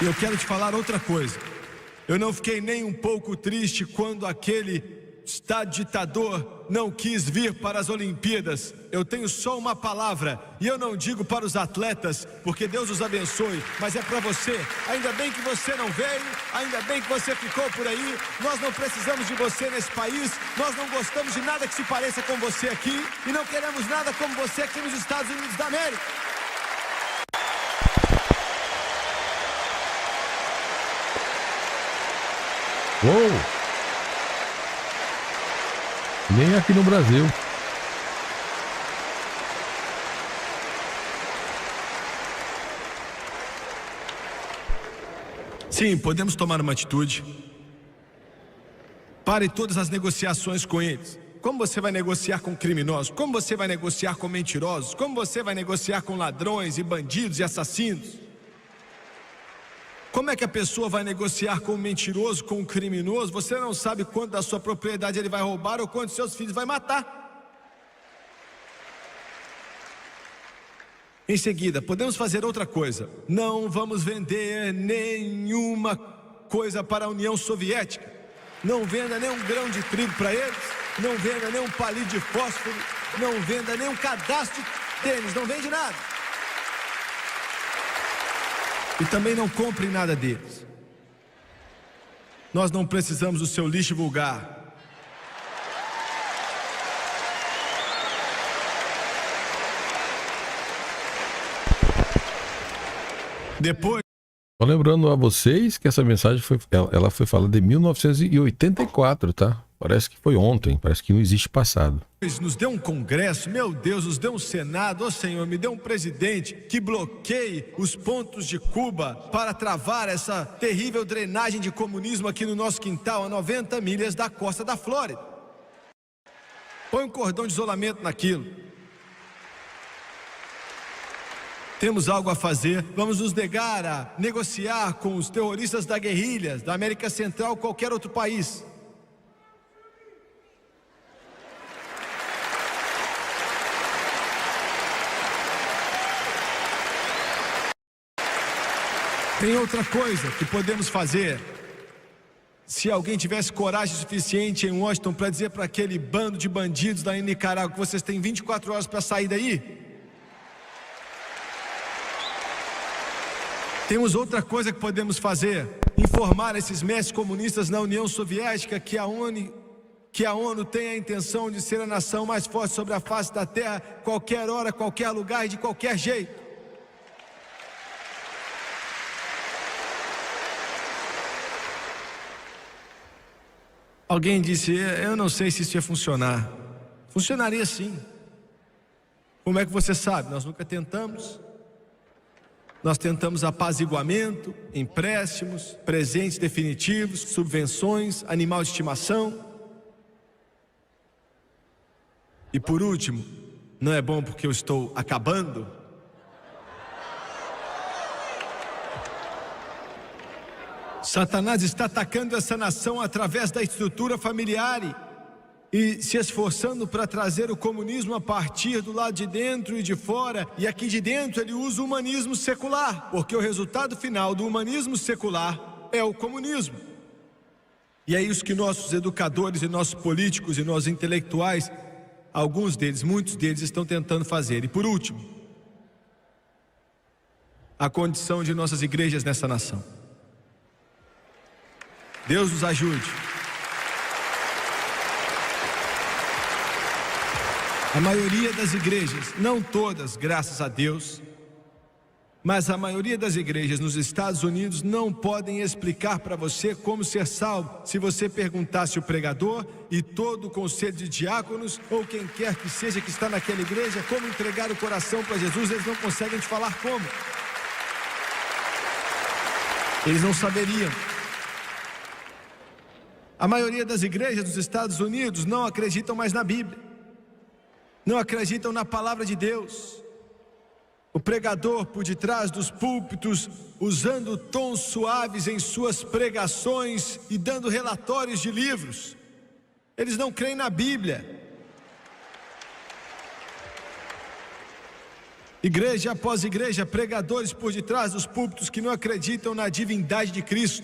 E eu quero te falar outra coisa. Eu não fiquei nem um pouco triste quando aquele Estado ditador não quis vir para as Olimpíadas. Eu tenho só uma palavra, e eu não digo para os atletas, porque Deus os abençoe, mas é para você. Ainda bem que você não veio, ainda bem que você ficou por aí. Nós não precisamos de você nesse país, nós não gostamos de nada que se pareça com você aqui, e não queremos nada como você aqui nos Estados Unidos da América. Uou! Nem aqui no Brasil. Sim, podemos tomar uma atitude. Pare todas as negociações com eles. Como você vai negociar com criminosos? Como você vai negociar com mentirosos? Como você vai negociar com ladrões e bandidos e assassinos? Como é que a pessoa vai negociar com um mentiroso, com um criminoso? Você não sabe quanto da sua propriedade ele vai roubar ou quantos seus filhos vai matar. Em seguida, podemos fazer outra coisa. Não vamos vender nenhuma coisa para a União Soviética. Não venda nenhum grão de trigo para eles. Não venda nenhum palito de fósforo. Não venda nenhum cadastro de tênis. Não vende nada. E também não compre nada deles. Nós não precisamos do seu lixo vulgar. Depois... Só lembrando a vocês que essa mensagem ela foi falada em 1984, tá? Parece que foi ontem, parece que não existe passado. Nos deu um congresso, meu Deus, nos deu um senado, Senhor, me deu um presidente que bloqueie os pontos de Cuba para travar essa terrível drenagem de comunismo aqui no nosso quintal, a 90 milhas da costa da Flórida. Põe um cordão de isolamento naquilo. Temos algo a fazer, vamos nos negar a negociar com os terroristas da guerrilha, da América Central ou qualquer outro país. Tem outra coisa que podemos fazer. Se alguém tivesse coragem suficiente em Washington para dizer para aquele bando de bandidos da Nicarágua que vocês têm 24 horas para sair daí. Temos outra coisa que podemos fazer. Informar esses mestres comunistas na União Soviética que a ONU tem a intenção de ser a nação mais forte sobre a face da Terra, qualquer hora, qualquer lugar e de qualquer jeito. Alguém disse: eu não sei se isso ia funcionar. Funcionaria sim. Como é que você sabe? Nós nunca tentamos. Nós tentamos apaziguamento, empréstimos, presentes definitivos, subvenções, animal de estimação. E por último, não é bom porque eu estou acabando? Satanás está atacando essa nação através da estrutura familiar e se esforçando para trazer o comunismo a partir do lado de dentro e de fora. E aqui de dentro ele usa o humanismo secular, porque o resultado final do humanismo secular é o comunismo. E é isso que nossos educadores e nossos políticos e nossos intelectuais, alguns deles, muitos deles, estão tentando fazer. E por último, a condição de nossas igrejas nessa nação. Deus nos ajude. A maioria das igrejas, não todas, graças a Deus, Mas a maioria das igrejas nos Estados Unidos não podem explicar para você como ser salvo. Se você perguntasse o pregador e todo o conselho de diáconos, ou quem quer que seja que está naquela igreja, como entregar o coração para Jesus, eles não conseguem te falar como. Eles não saberiam. A maioria das igrejas dos Estados Unidos não acreditam mais na Bíblia. Não acreditam na palavra de Deus. O pregador por detrás dos púlpitos, usando tons suaves em suas pregações e dando relatórios de livros. Eles não creem na Bíblia. Igreja após igreja, pregadores por detrás dos púlpitos que não acreditam na divindade de Cristo,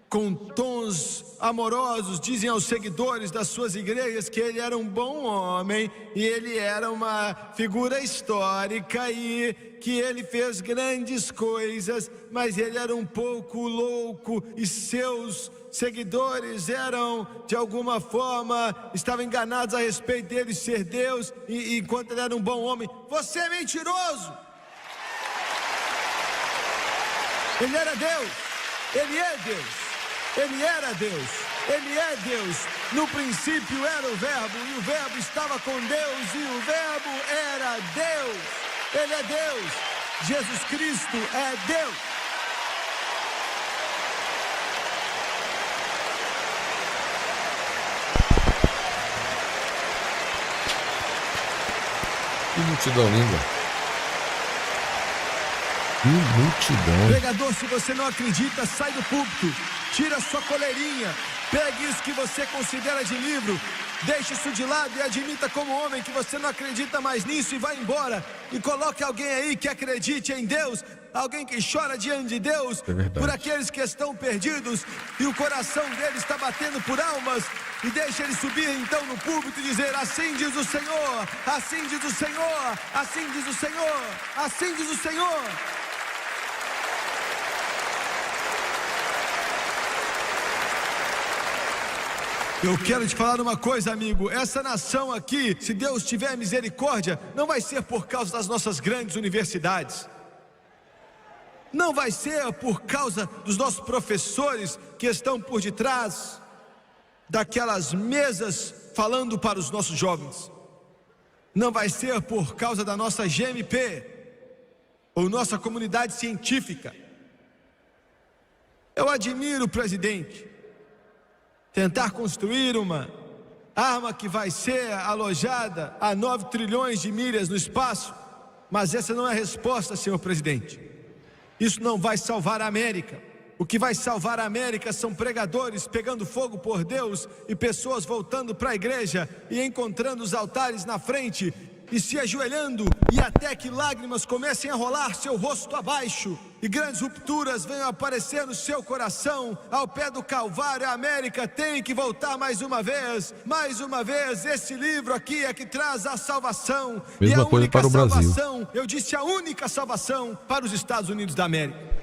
com tons amorosos, dizem aos seguidores das suas igrejas que ele era um bom homem e ele era uma figura histórica e que ele fez grandes coisas, mas ele era um pouco louco e seus seguidores eram, de alguma forma, estavam enganados a respeito dele ser Deus, e enquanto ele era um bom homem. Você é mentiroso! Ele era Deus, ele é Deus. Ele era Deus, Ele é Deus. No princípio era o Verbo, e o Verbo estava com Deus, e o Verbo era Deus. Ele é Deus. Jesus Cristo é Deus. Que multidão linda. Que multidão. Pregador, se você não acredita, sai do púlpito. Tira sua coleirinha. Pegue isso que você considera de livro. Deixe isso de lado e admita como homem que você não acredita mais nisso e vai embora. E coloque alguém aí que acredite em Deus. Alguém que chora diante de Deus por aqueles que estão perdidos e o coração dele está batendo por almas. E deixe ele subir então no púlpito e dizer: assim diz o Senhor, assim diz o Senhor, assim diz o Senhor, assim diz o Senhor. Eu quero te falar uma coisa, amigo. Essa nação aqui, se Deus tiver misericórdia, não vai ser por causa das nossas grandes universidades. Não vai ser por causa dos nossos professores que estão por detrás daquelas mesas falando para os nossos jovens. Não vai ser por causa da nossa GMP ou nossa comunidade científica. Eu admiro o presidente tentar construir uma arma que vai ser alojada a 9 trilhões de milhas no espaço, mas essa não é a resposta, senhor presidente. Isso não vai salvar a América. O que vai salvar a América são pregadores pegando fogo por Deus e pessoas voltando para a igreja e encontrando os altares na frente e se ajoelhando, e até que lágrimas comecem a rolar seu rosto abaixo e grandes rupturas venham aparecer no seu coração. Ao pé do Calvário, a América tem que voltar mais uma vez. Mais uma vez, esse livro aqui é que traz a salvação. Mesma e a coisa única para o Brasil. salvação, eu disse a única salvação para os Estados Unidos da América.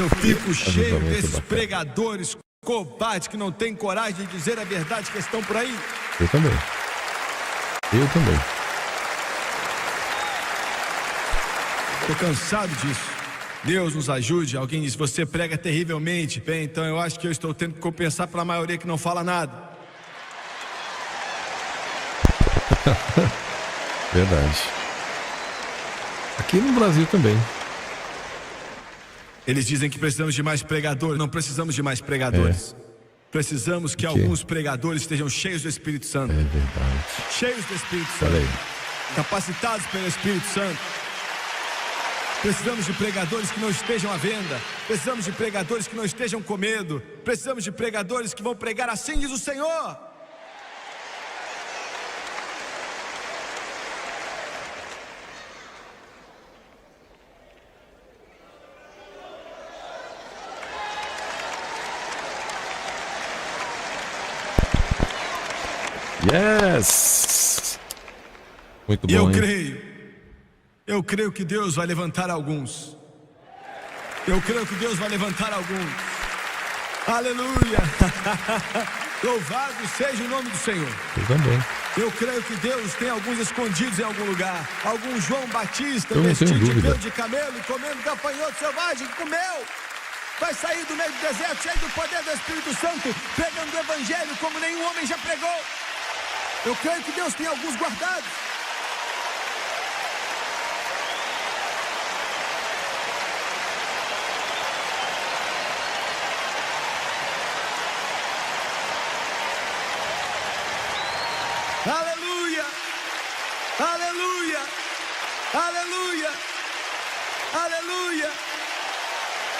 Eu fico cheio desses pregadores covardes que não têm coragem de dizer a verdade que estão por aí. Eu também. Eu também. Estou cansado disso. Deus nos ajude. Alguém diz: você prega terrivelmente. Bem, então eu acho que eu estou tendo que compensar para a maioria que não fala nada. Verdade. Aqui no Brasil também. Eles dizem que precisamos de mais pregadores. Não precisamos de mais pregadores. Precisamos que alguns pregadores estejam cheios do Espírito Santo. É verdade. Cheios do Espírito Olha Santo. aí. Capacitados pelo Espírito Santo. Precisamos de pregadores que não estejam à venda. Precisamos de pregadores que não estejam com medo. Precisamos de pregadores que vão pregar assim diz o Senhor. Yes! Muito bom, E eu hein? creio. Eu creio que Deus vai levantar alguns. Eu creio que Deus vai levantar alguns. Aleluia. Louvado seja o nome do Senhor. Eu também. Eu creio que Deus tem alguns escondidos em algum lugar. Algum João Batista Eu não tenho vestido de dúvida. pelo de camelo e comendo gafanhoto selvagem que comeu. Vai sair do meio do deserto cheio do poder do Espírito Santo, pregando o evangelho como nenhum homem já pregou. Eu creio que Deus tem alguns guardados. Aleluia! Aleluia! Aleluia! Aleluia!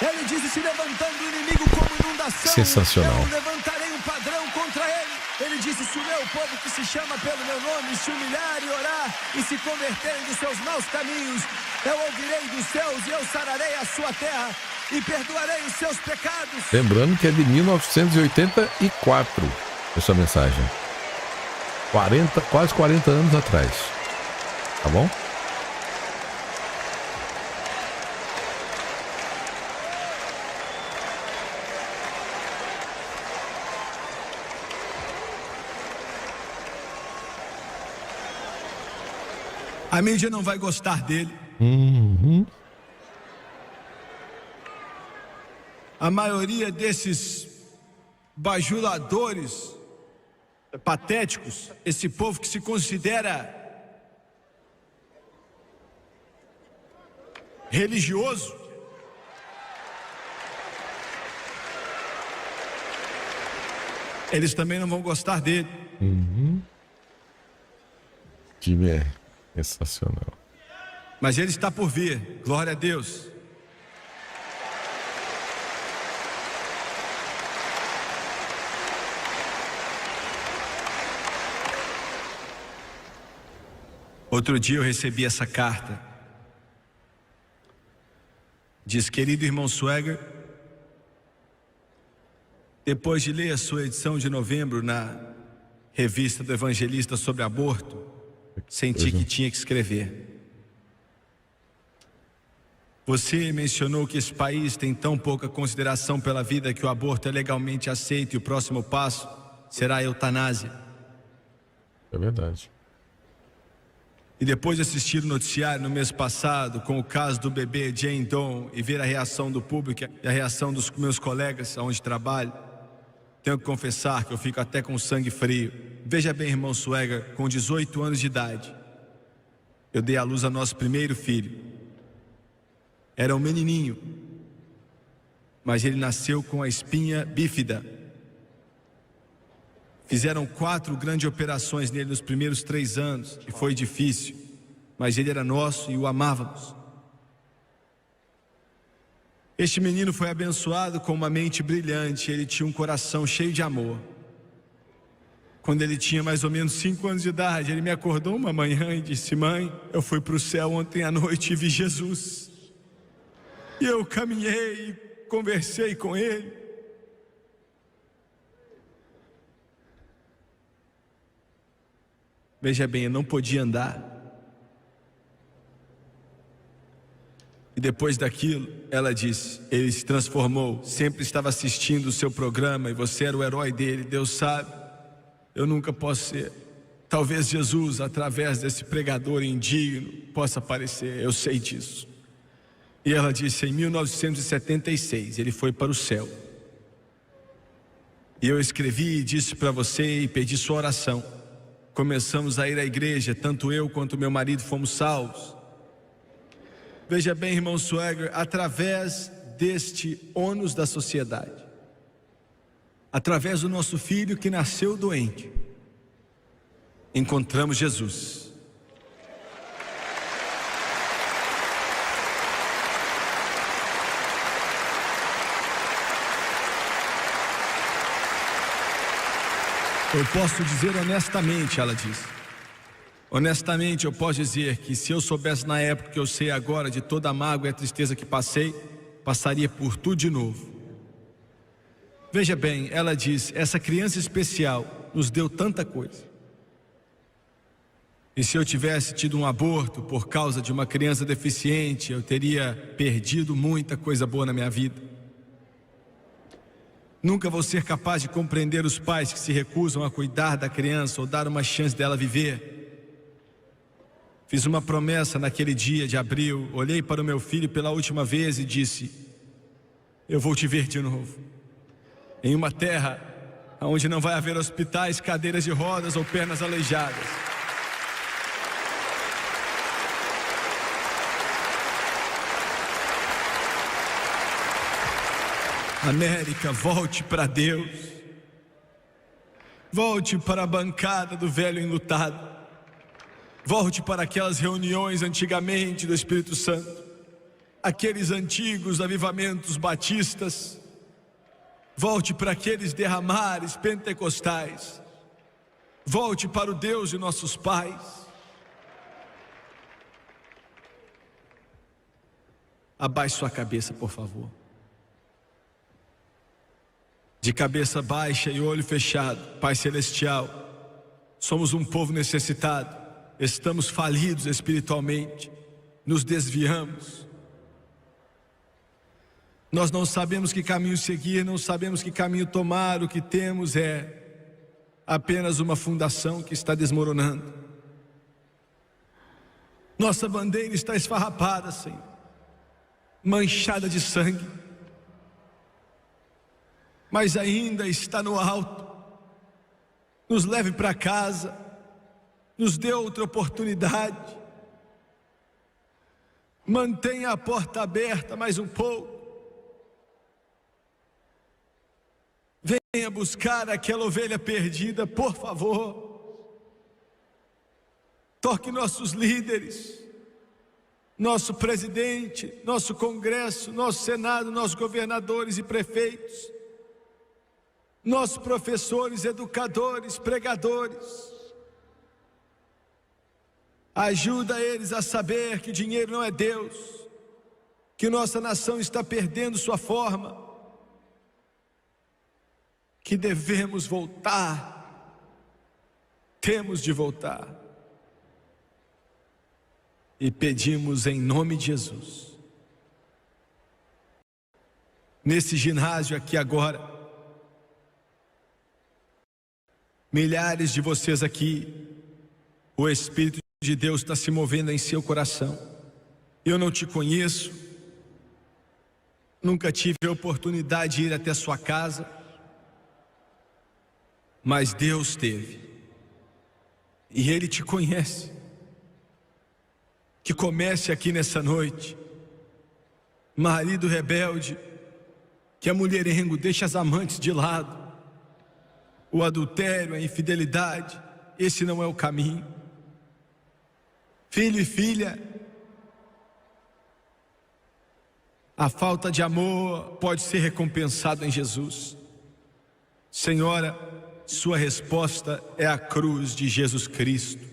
Ele disse: se levantando o inimigo como inundação, Sensacional. eu levantarei um padrão contra ele. Ele disse: se o meu povo que se chama pelo meu nome se humilhar e orar e se converterem dos seus maus caminhos, eu ouvirei dos céus e eu sararei a sua terra e perdoarei os seus pecados. Lembrando que é de 1984 essa mensagem. Quase 40 anos atrás. Tá bom? A mídia não vai gostar dele. A maioria desses bajuladores patéticos, esse povo que se considera religioso, eles também não vão gostar dele. O time é sensacional. Mas ele está por vir, glória a Deus. Outro dia eu recebi essa carta. Diz: querido irmão Swagger, depois de ler a sua edição de novembro na revista do Evangelista sobre aborto, senti que tinha que escrever. Você mencionou que esse país tem tão pouca consideração pela vida que o aborto é legalmente aceito e o próximo passo será a eutanásia. É verdade. E depois de assistir o noticiário no mês passado com o caso do bebê Jane Doe e ver a reação do público e a reação dos meus colegas onde trabalho, tenho que confessar que eu fico até com sangue frio. Veja bem, irmão Swagger, com 18 anos de idade, eu dei à luz a nosso primeiro filho. Era um menininho, mas ele nasceu com a espinha bífida. Fizeram 4 grandes operações nele nos primeiros 3 anos e foi difícil, mas ele era nosso e o amávamos. Este menino foi abençoado com uma mente brilhante, ele tinha um coração cheio de amor. Quando ele tinha mais ou menos 5 anos de idade, ele me acordou uma manhã e disse: mãe, eu fui para o céu ontem à noite e vi Jesus. E eu caminhei e conversei com ele. Veja bem, eu não podia andar. E depois daquilo, ela disse: ele se transformou, sempre estava assistindo o seu programa e você era o herói dele. Deus sabe, eu nunca posso ser. Talvez Jesus, através desse pregador indigno, possa aparecer, eu sei disso. E ela disse: em 1976, ele foi para o céu. E eu escrevi e disse para você e pedi sua oração. Começamos a ir à igreja, tanto eu quanto meu marido fomos salvos. Veja bem, irmão Swagger, através deste ônus da sociedade, através do nosso filho que nasceu doente, encontramos Jesus. Eu posso dizer honestamente, ela disse. Honestamente, eu posso dizer que se eu soubesse na época que eu sei agora de toda a mágoa e a tristeza que passei, passaria por tudo de novo. Veja bem, ela diz: essa criança especial nos deu tanta coisa. E se eu tivesse tido um aborto por causa de uma criança deficiente, eu teria perdido muita coisa boa na minha vida. Nunca vou ser capaz de compreender os pais que se recusam a cuidar da criança ou dar uma chance dela viver. Fiz uma promessa naquele dia de abril, olhei para o meu filho pela última vez e disse: eu vou te ver de novo, em uma terra onde não vai haver hospitais, cadeiras de rodas ou pernas aleijadas. América, volte para Deus. Volte para a bancada do velho enlutado. Volte para aquelas reuniões antigamente do Espírito Santo, aqueles antigos avivamentos batistas. Volte para aqueles derramares pentecostais. Volte para o Deus de nossos pais. Abaixe sua cabeça, por favor. De cabeça baixa e olho fechado. Pai Celestial, somos um povo necessitado, estamos falidos espiritualmente, nos desviamos. Nós não sabemos que caminho seguir, não sabemos que caminho tomar, o que temos é apenas uma fundação que está desmoronando. Nossa bandeira está esfarrapada, Senhor, manchada de sangue, mas ainda está no alto. Nos leve para casa, nos dê outra oportunidade, mantenha a porta aberta mais um pouco, venha buscar aquela ovelha perdida, por favor. Toque nossos líderes, nosso presidente, nosso Congresso, nosso Senado, nossos governadores e prefeitos, nossos professores, educadores, pregadores. Ajuda eles a saber que dinheiro não é Deus, que nossa nação está perdendo sua forma, que devemos voltar, temos de voltar. E pedimos em nome de Jesus, nesse ginásio aqui agora, milhares de vocês aqui, o Espírito de Deus está se movendo em seu coração. Eu não te conheço, nunca tive a oportunidade de ir até sua casa, mas Deus teve, e Ele te conhece. Que comece aqui nessa noite, marido rebelde, que é mulherengo, deixa as amantes de lado, o adultério, a infidelidade, esse não é o caminho. Filho e filha, a falta de amor pode ser recompensada em Jesus. Senhora, sua resposta é a cruz de Jesus Cristo.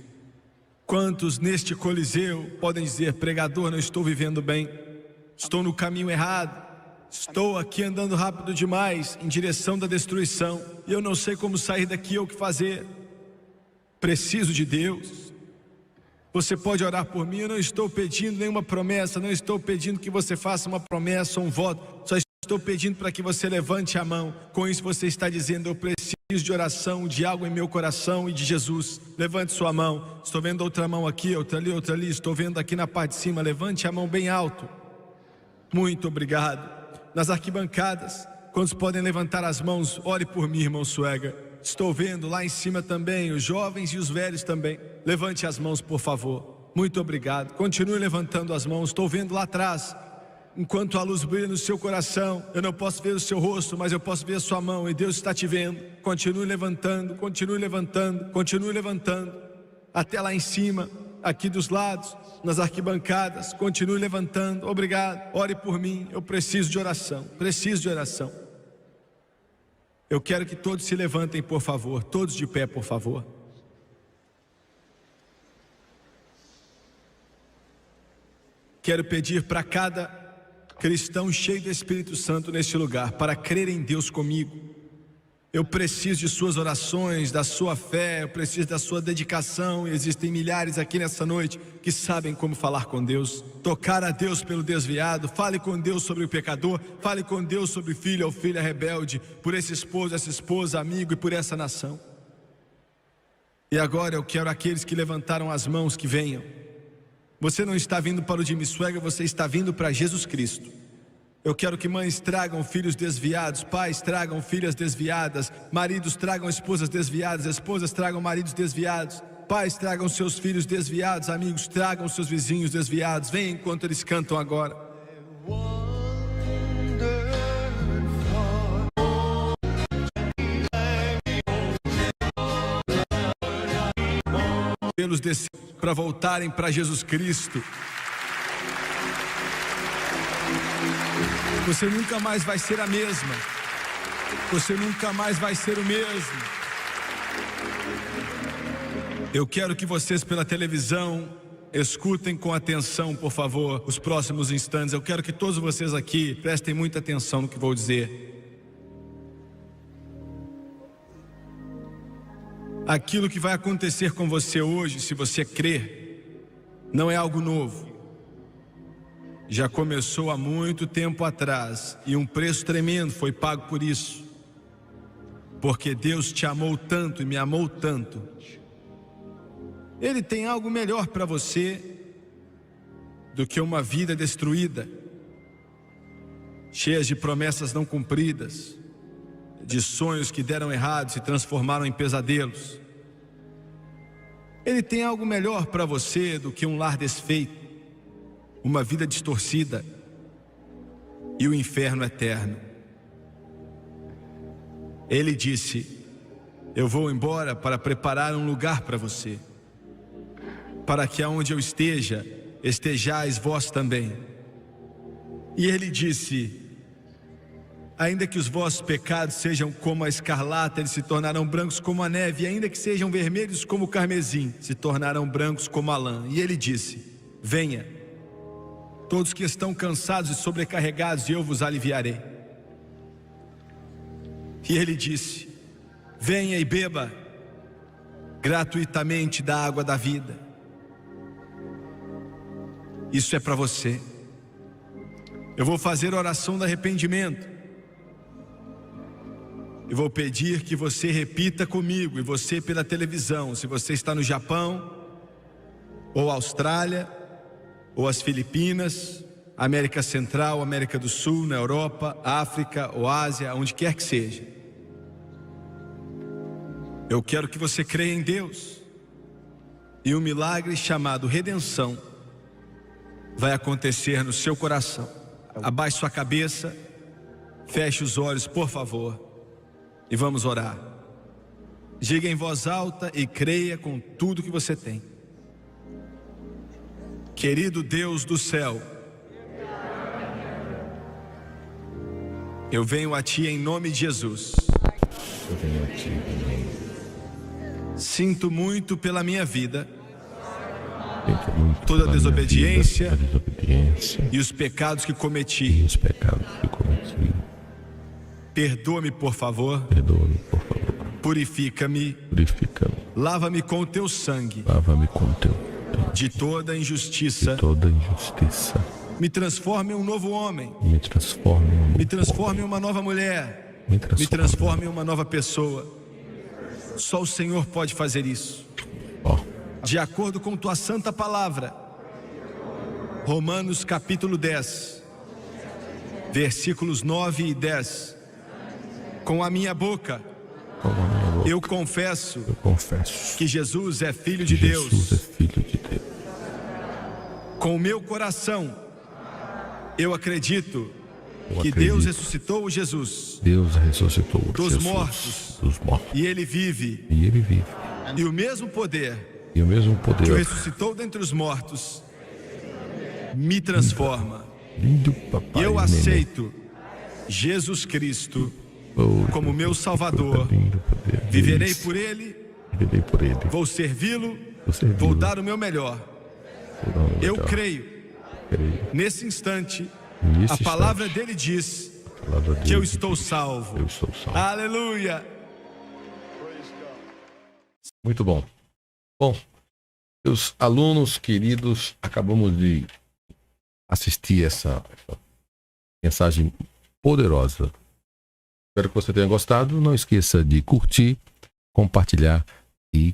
Quantos neste coliseu podem dizer: pregador, não estou vivendo bem, estou no caminho errado, estou aqui andando rápido demais, em direção da destruição, e eu não sei como sair daqui ou o que fazer, preciso de Deus. Você pode orar por mim, eu não estou pedindo nenhuma promessa, não estou pedindo que você faça uma promessa ou um voto, só estou pedindo para que você levante a mão. Com isso você está dizendo: eu preciso de oração, de algo em meu coração e de Jesus. Levante sua mão. Estou vendo outra mão aqui, outra ali, estou vendo aqui na parte de cima. Levante a mão bem alto. Muito obrigado. Nas arquibancadas, quantos podem levantar as mãos? Ore por mim, irmão Suega. Estou vendo lá em cima também, os jovens e os velhos também. Levante as mãos, por favor. Muito obrigado. Continue levantando as mãos. Estou vendo lá atrás. Enquanto a luz brilha no seu coração, eu não posso ver o seu rosto, mas eu posso ver a sua mão, e Deus está te vendo. Continue levantando, continue levantando, continue levantando, até lá em cima, aqui dos lados, nas arquibancadas, continue levantando. Obrigado. Ore por mim, eu preciso de oração, preciso de oração. Eu quero que todos se levantem, por favor, todos de pé, por favor. Quero pedir para cada cristão cheio do Espírito Santo neste lugar, para crer em Deus comigo, Eu preciso de suas orações, da sua fé, eu preciso da sua dedicação. E existem milhares aqui nessa noite que sabem como falar com Deus, tocar a Deus pelo desviado. Fale com Deus sobre o pecador, fale com Deus sobre o filho ou filha rebelde, por esse esposo, essa esposa, amigo e por essa nação. E agora eu quero aqueles que levantaram as mãos que venham. Você não está vindo para o Jimmy Swaggart, você está vindo para Jesus Cristo. Eu quero que mães tragam filhos desviados, pais tragam filhas desviadas, maridos tragam esposas desviadas, esposas tragam maridos desviados, pais tragam seus filhos desviados, amigos tragam seus vizinhos desviados. Vem enquanto eles cantam agora. Pelos descidos para voltarem para Jesus Cristo. Você nunca mais vai ser a mesma. Você nunca mais vai ser o mesmo. Eu quero que vocês pela televisão escutem com atenção, por favor, os próximos instantes. Eu quero que todos vocês aqui prestem muita atenção no que vou dizer. Aquilo que vai acontecer com você hoje, se você crer, não é algo novo. Já começou há muito tempo atrás e um preço tremendo foi pago por isso. Porque Deus te amou tanto e me amou tanto. Ele tem algo melhor para você do que uma vida destruída, cheia de promessas não cumpridas, de sonhos que deram errado e se transformaram em pesadelos. Ele tem algo melhor para você do que um lar desfeito, uma vida distorcida e o inferno eterno. Ele disse: eu vou embora para preparar um lugar para você, para que aonde eu esteja, estejais vós também. E ele disse: ainda que os vossos pecados sejam como a escarlata, eles se tornarão brancos como a neve, e ainda que sejam vermelhos como o carmesim, se tornarão brancos como a lã. E ele disse: venha, todos que estão cansados e sobrecarregados, e eu vos aliviarei. E ele disse: venha e beba gratuitamente da água da vida. Isso é para você. Eu vou fazer oração do arrependimento. Eu vou pedir que você repita comigo, e você pela televisão, se você está no Japão, ou Austrália, ou as Filipinas, América Central, América do Sul, na Europa, África ou Ásia, onde quer que seja. Eu quero que você creia em Deus, e um milagre chamado redenção vai acontecer no seu coração. Abaixe sua cabeça, feche os olhos, por favor, e vamos orar. Diga em voz alta e creia com tudo que você tem. Querido Deus do céu, eu venho a Ti em nome de Jesus. Eu venho a Ti em nome. Sinto muito pela minha vida, Sinto muito toda pela desobediência, minha vida, toda desobediência e os pecados que e cometi. os pecados que cometi. Perdoa-me, por favor. Perdoa-me, por favor. Purifica-me. Purifica-me. Lava-me com o Teu sangue Lava-me com Teu sangue de toda injustiça. de toda injustiça. Me transforme em um novo homem. Me transforme em um novo Me transforme em homem. uma nova mulher. Me Me transforme em uma nova pessoa. Só o Senhor pode fazer isso. Ó, De acordo com Tua santa palavra. Romanos capítulo 10, versículos 9 e 10. Com a minha boca com a minha boca eu confesso eu confesso que Jesus é Filho que de Jesus é Deus. Filho de Deus. Com o meu coração eu acredito Eu que acredito. Deus ressuscitou Jesus Deus ressuscitou dos Jesus mortos. dos mortos. E Ele vive. E Ele vive. E o mesmo poder E o mesmo que o poder ressuscitou dentre os mortos me transforma. lindo, E papai, eu neném. aceito Jesus Cristo Oh, como meu Salvador. lindo poder. Viverei Isso. por Ele, Viverei por Ele. vou servi-lo, Vou servi-lo. vou dar o meu melhor. Vou dar o Eu melhor. creio, Creio. nesse instante, Nesse a palavra instante, dele diz a palavra que eu dele estou diz, salvo. Eu estou salvo. Aleluia! Muito bom. Bom, meus alunos queridos, acabamos de assistir essa mensagem poderosa. Espero que você tenha gostado. Não esqueça de curtir, compartilhar e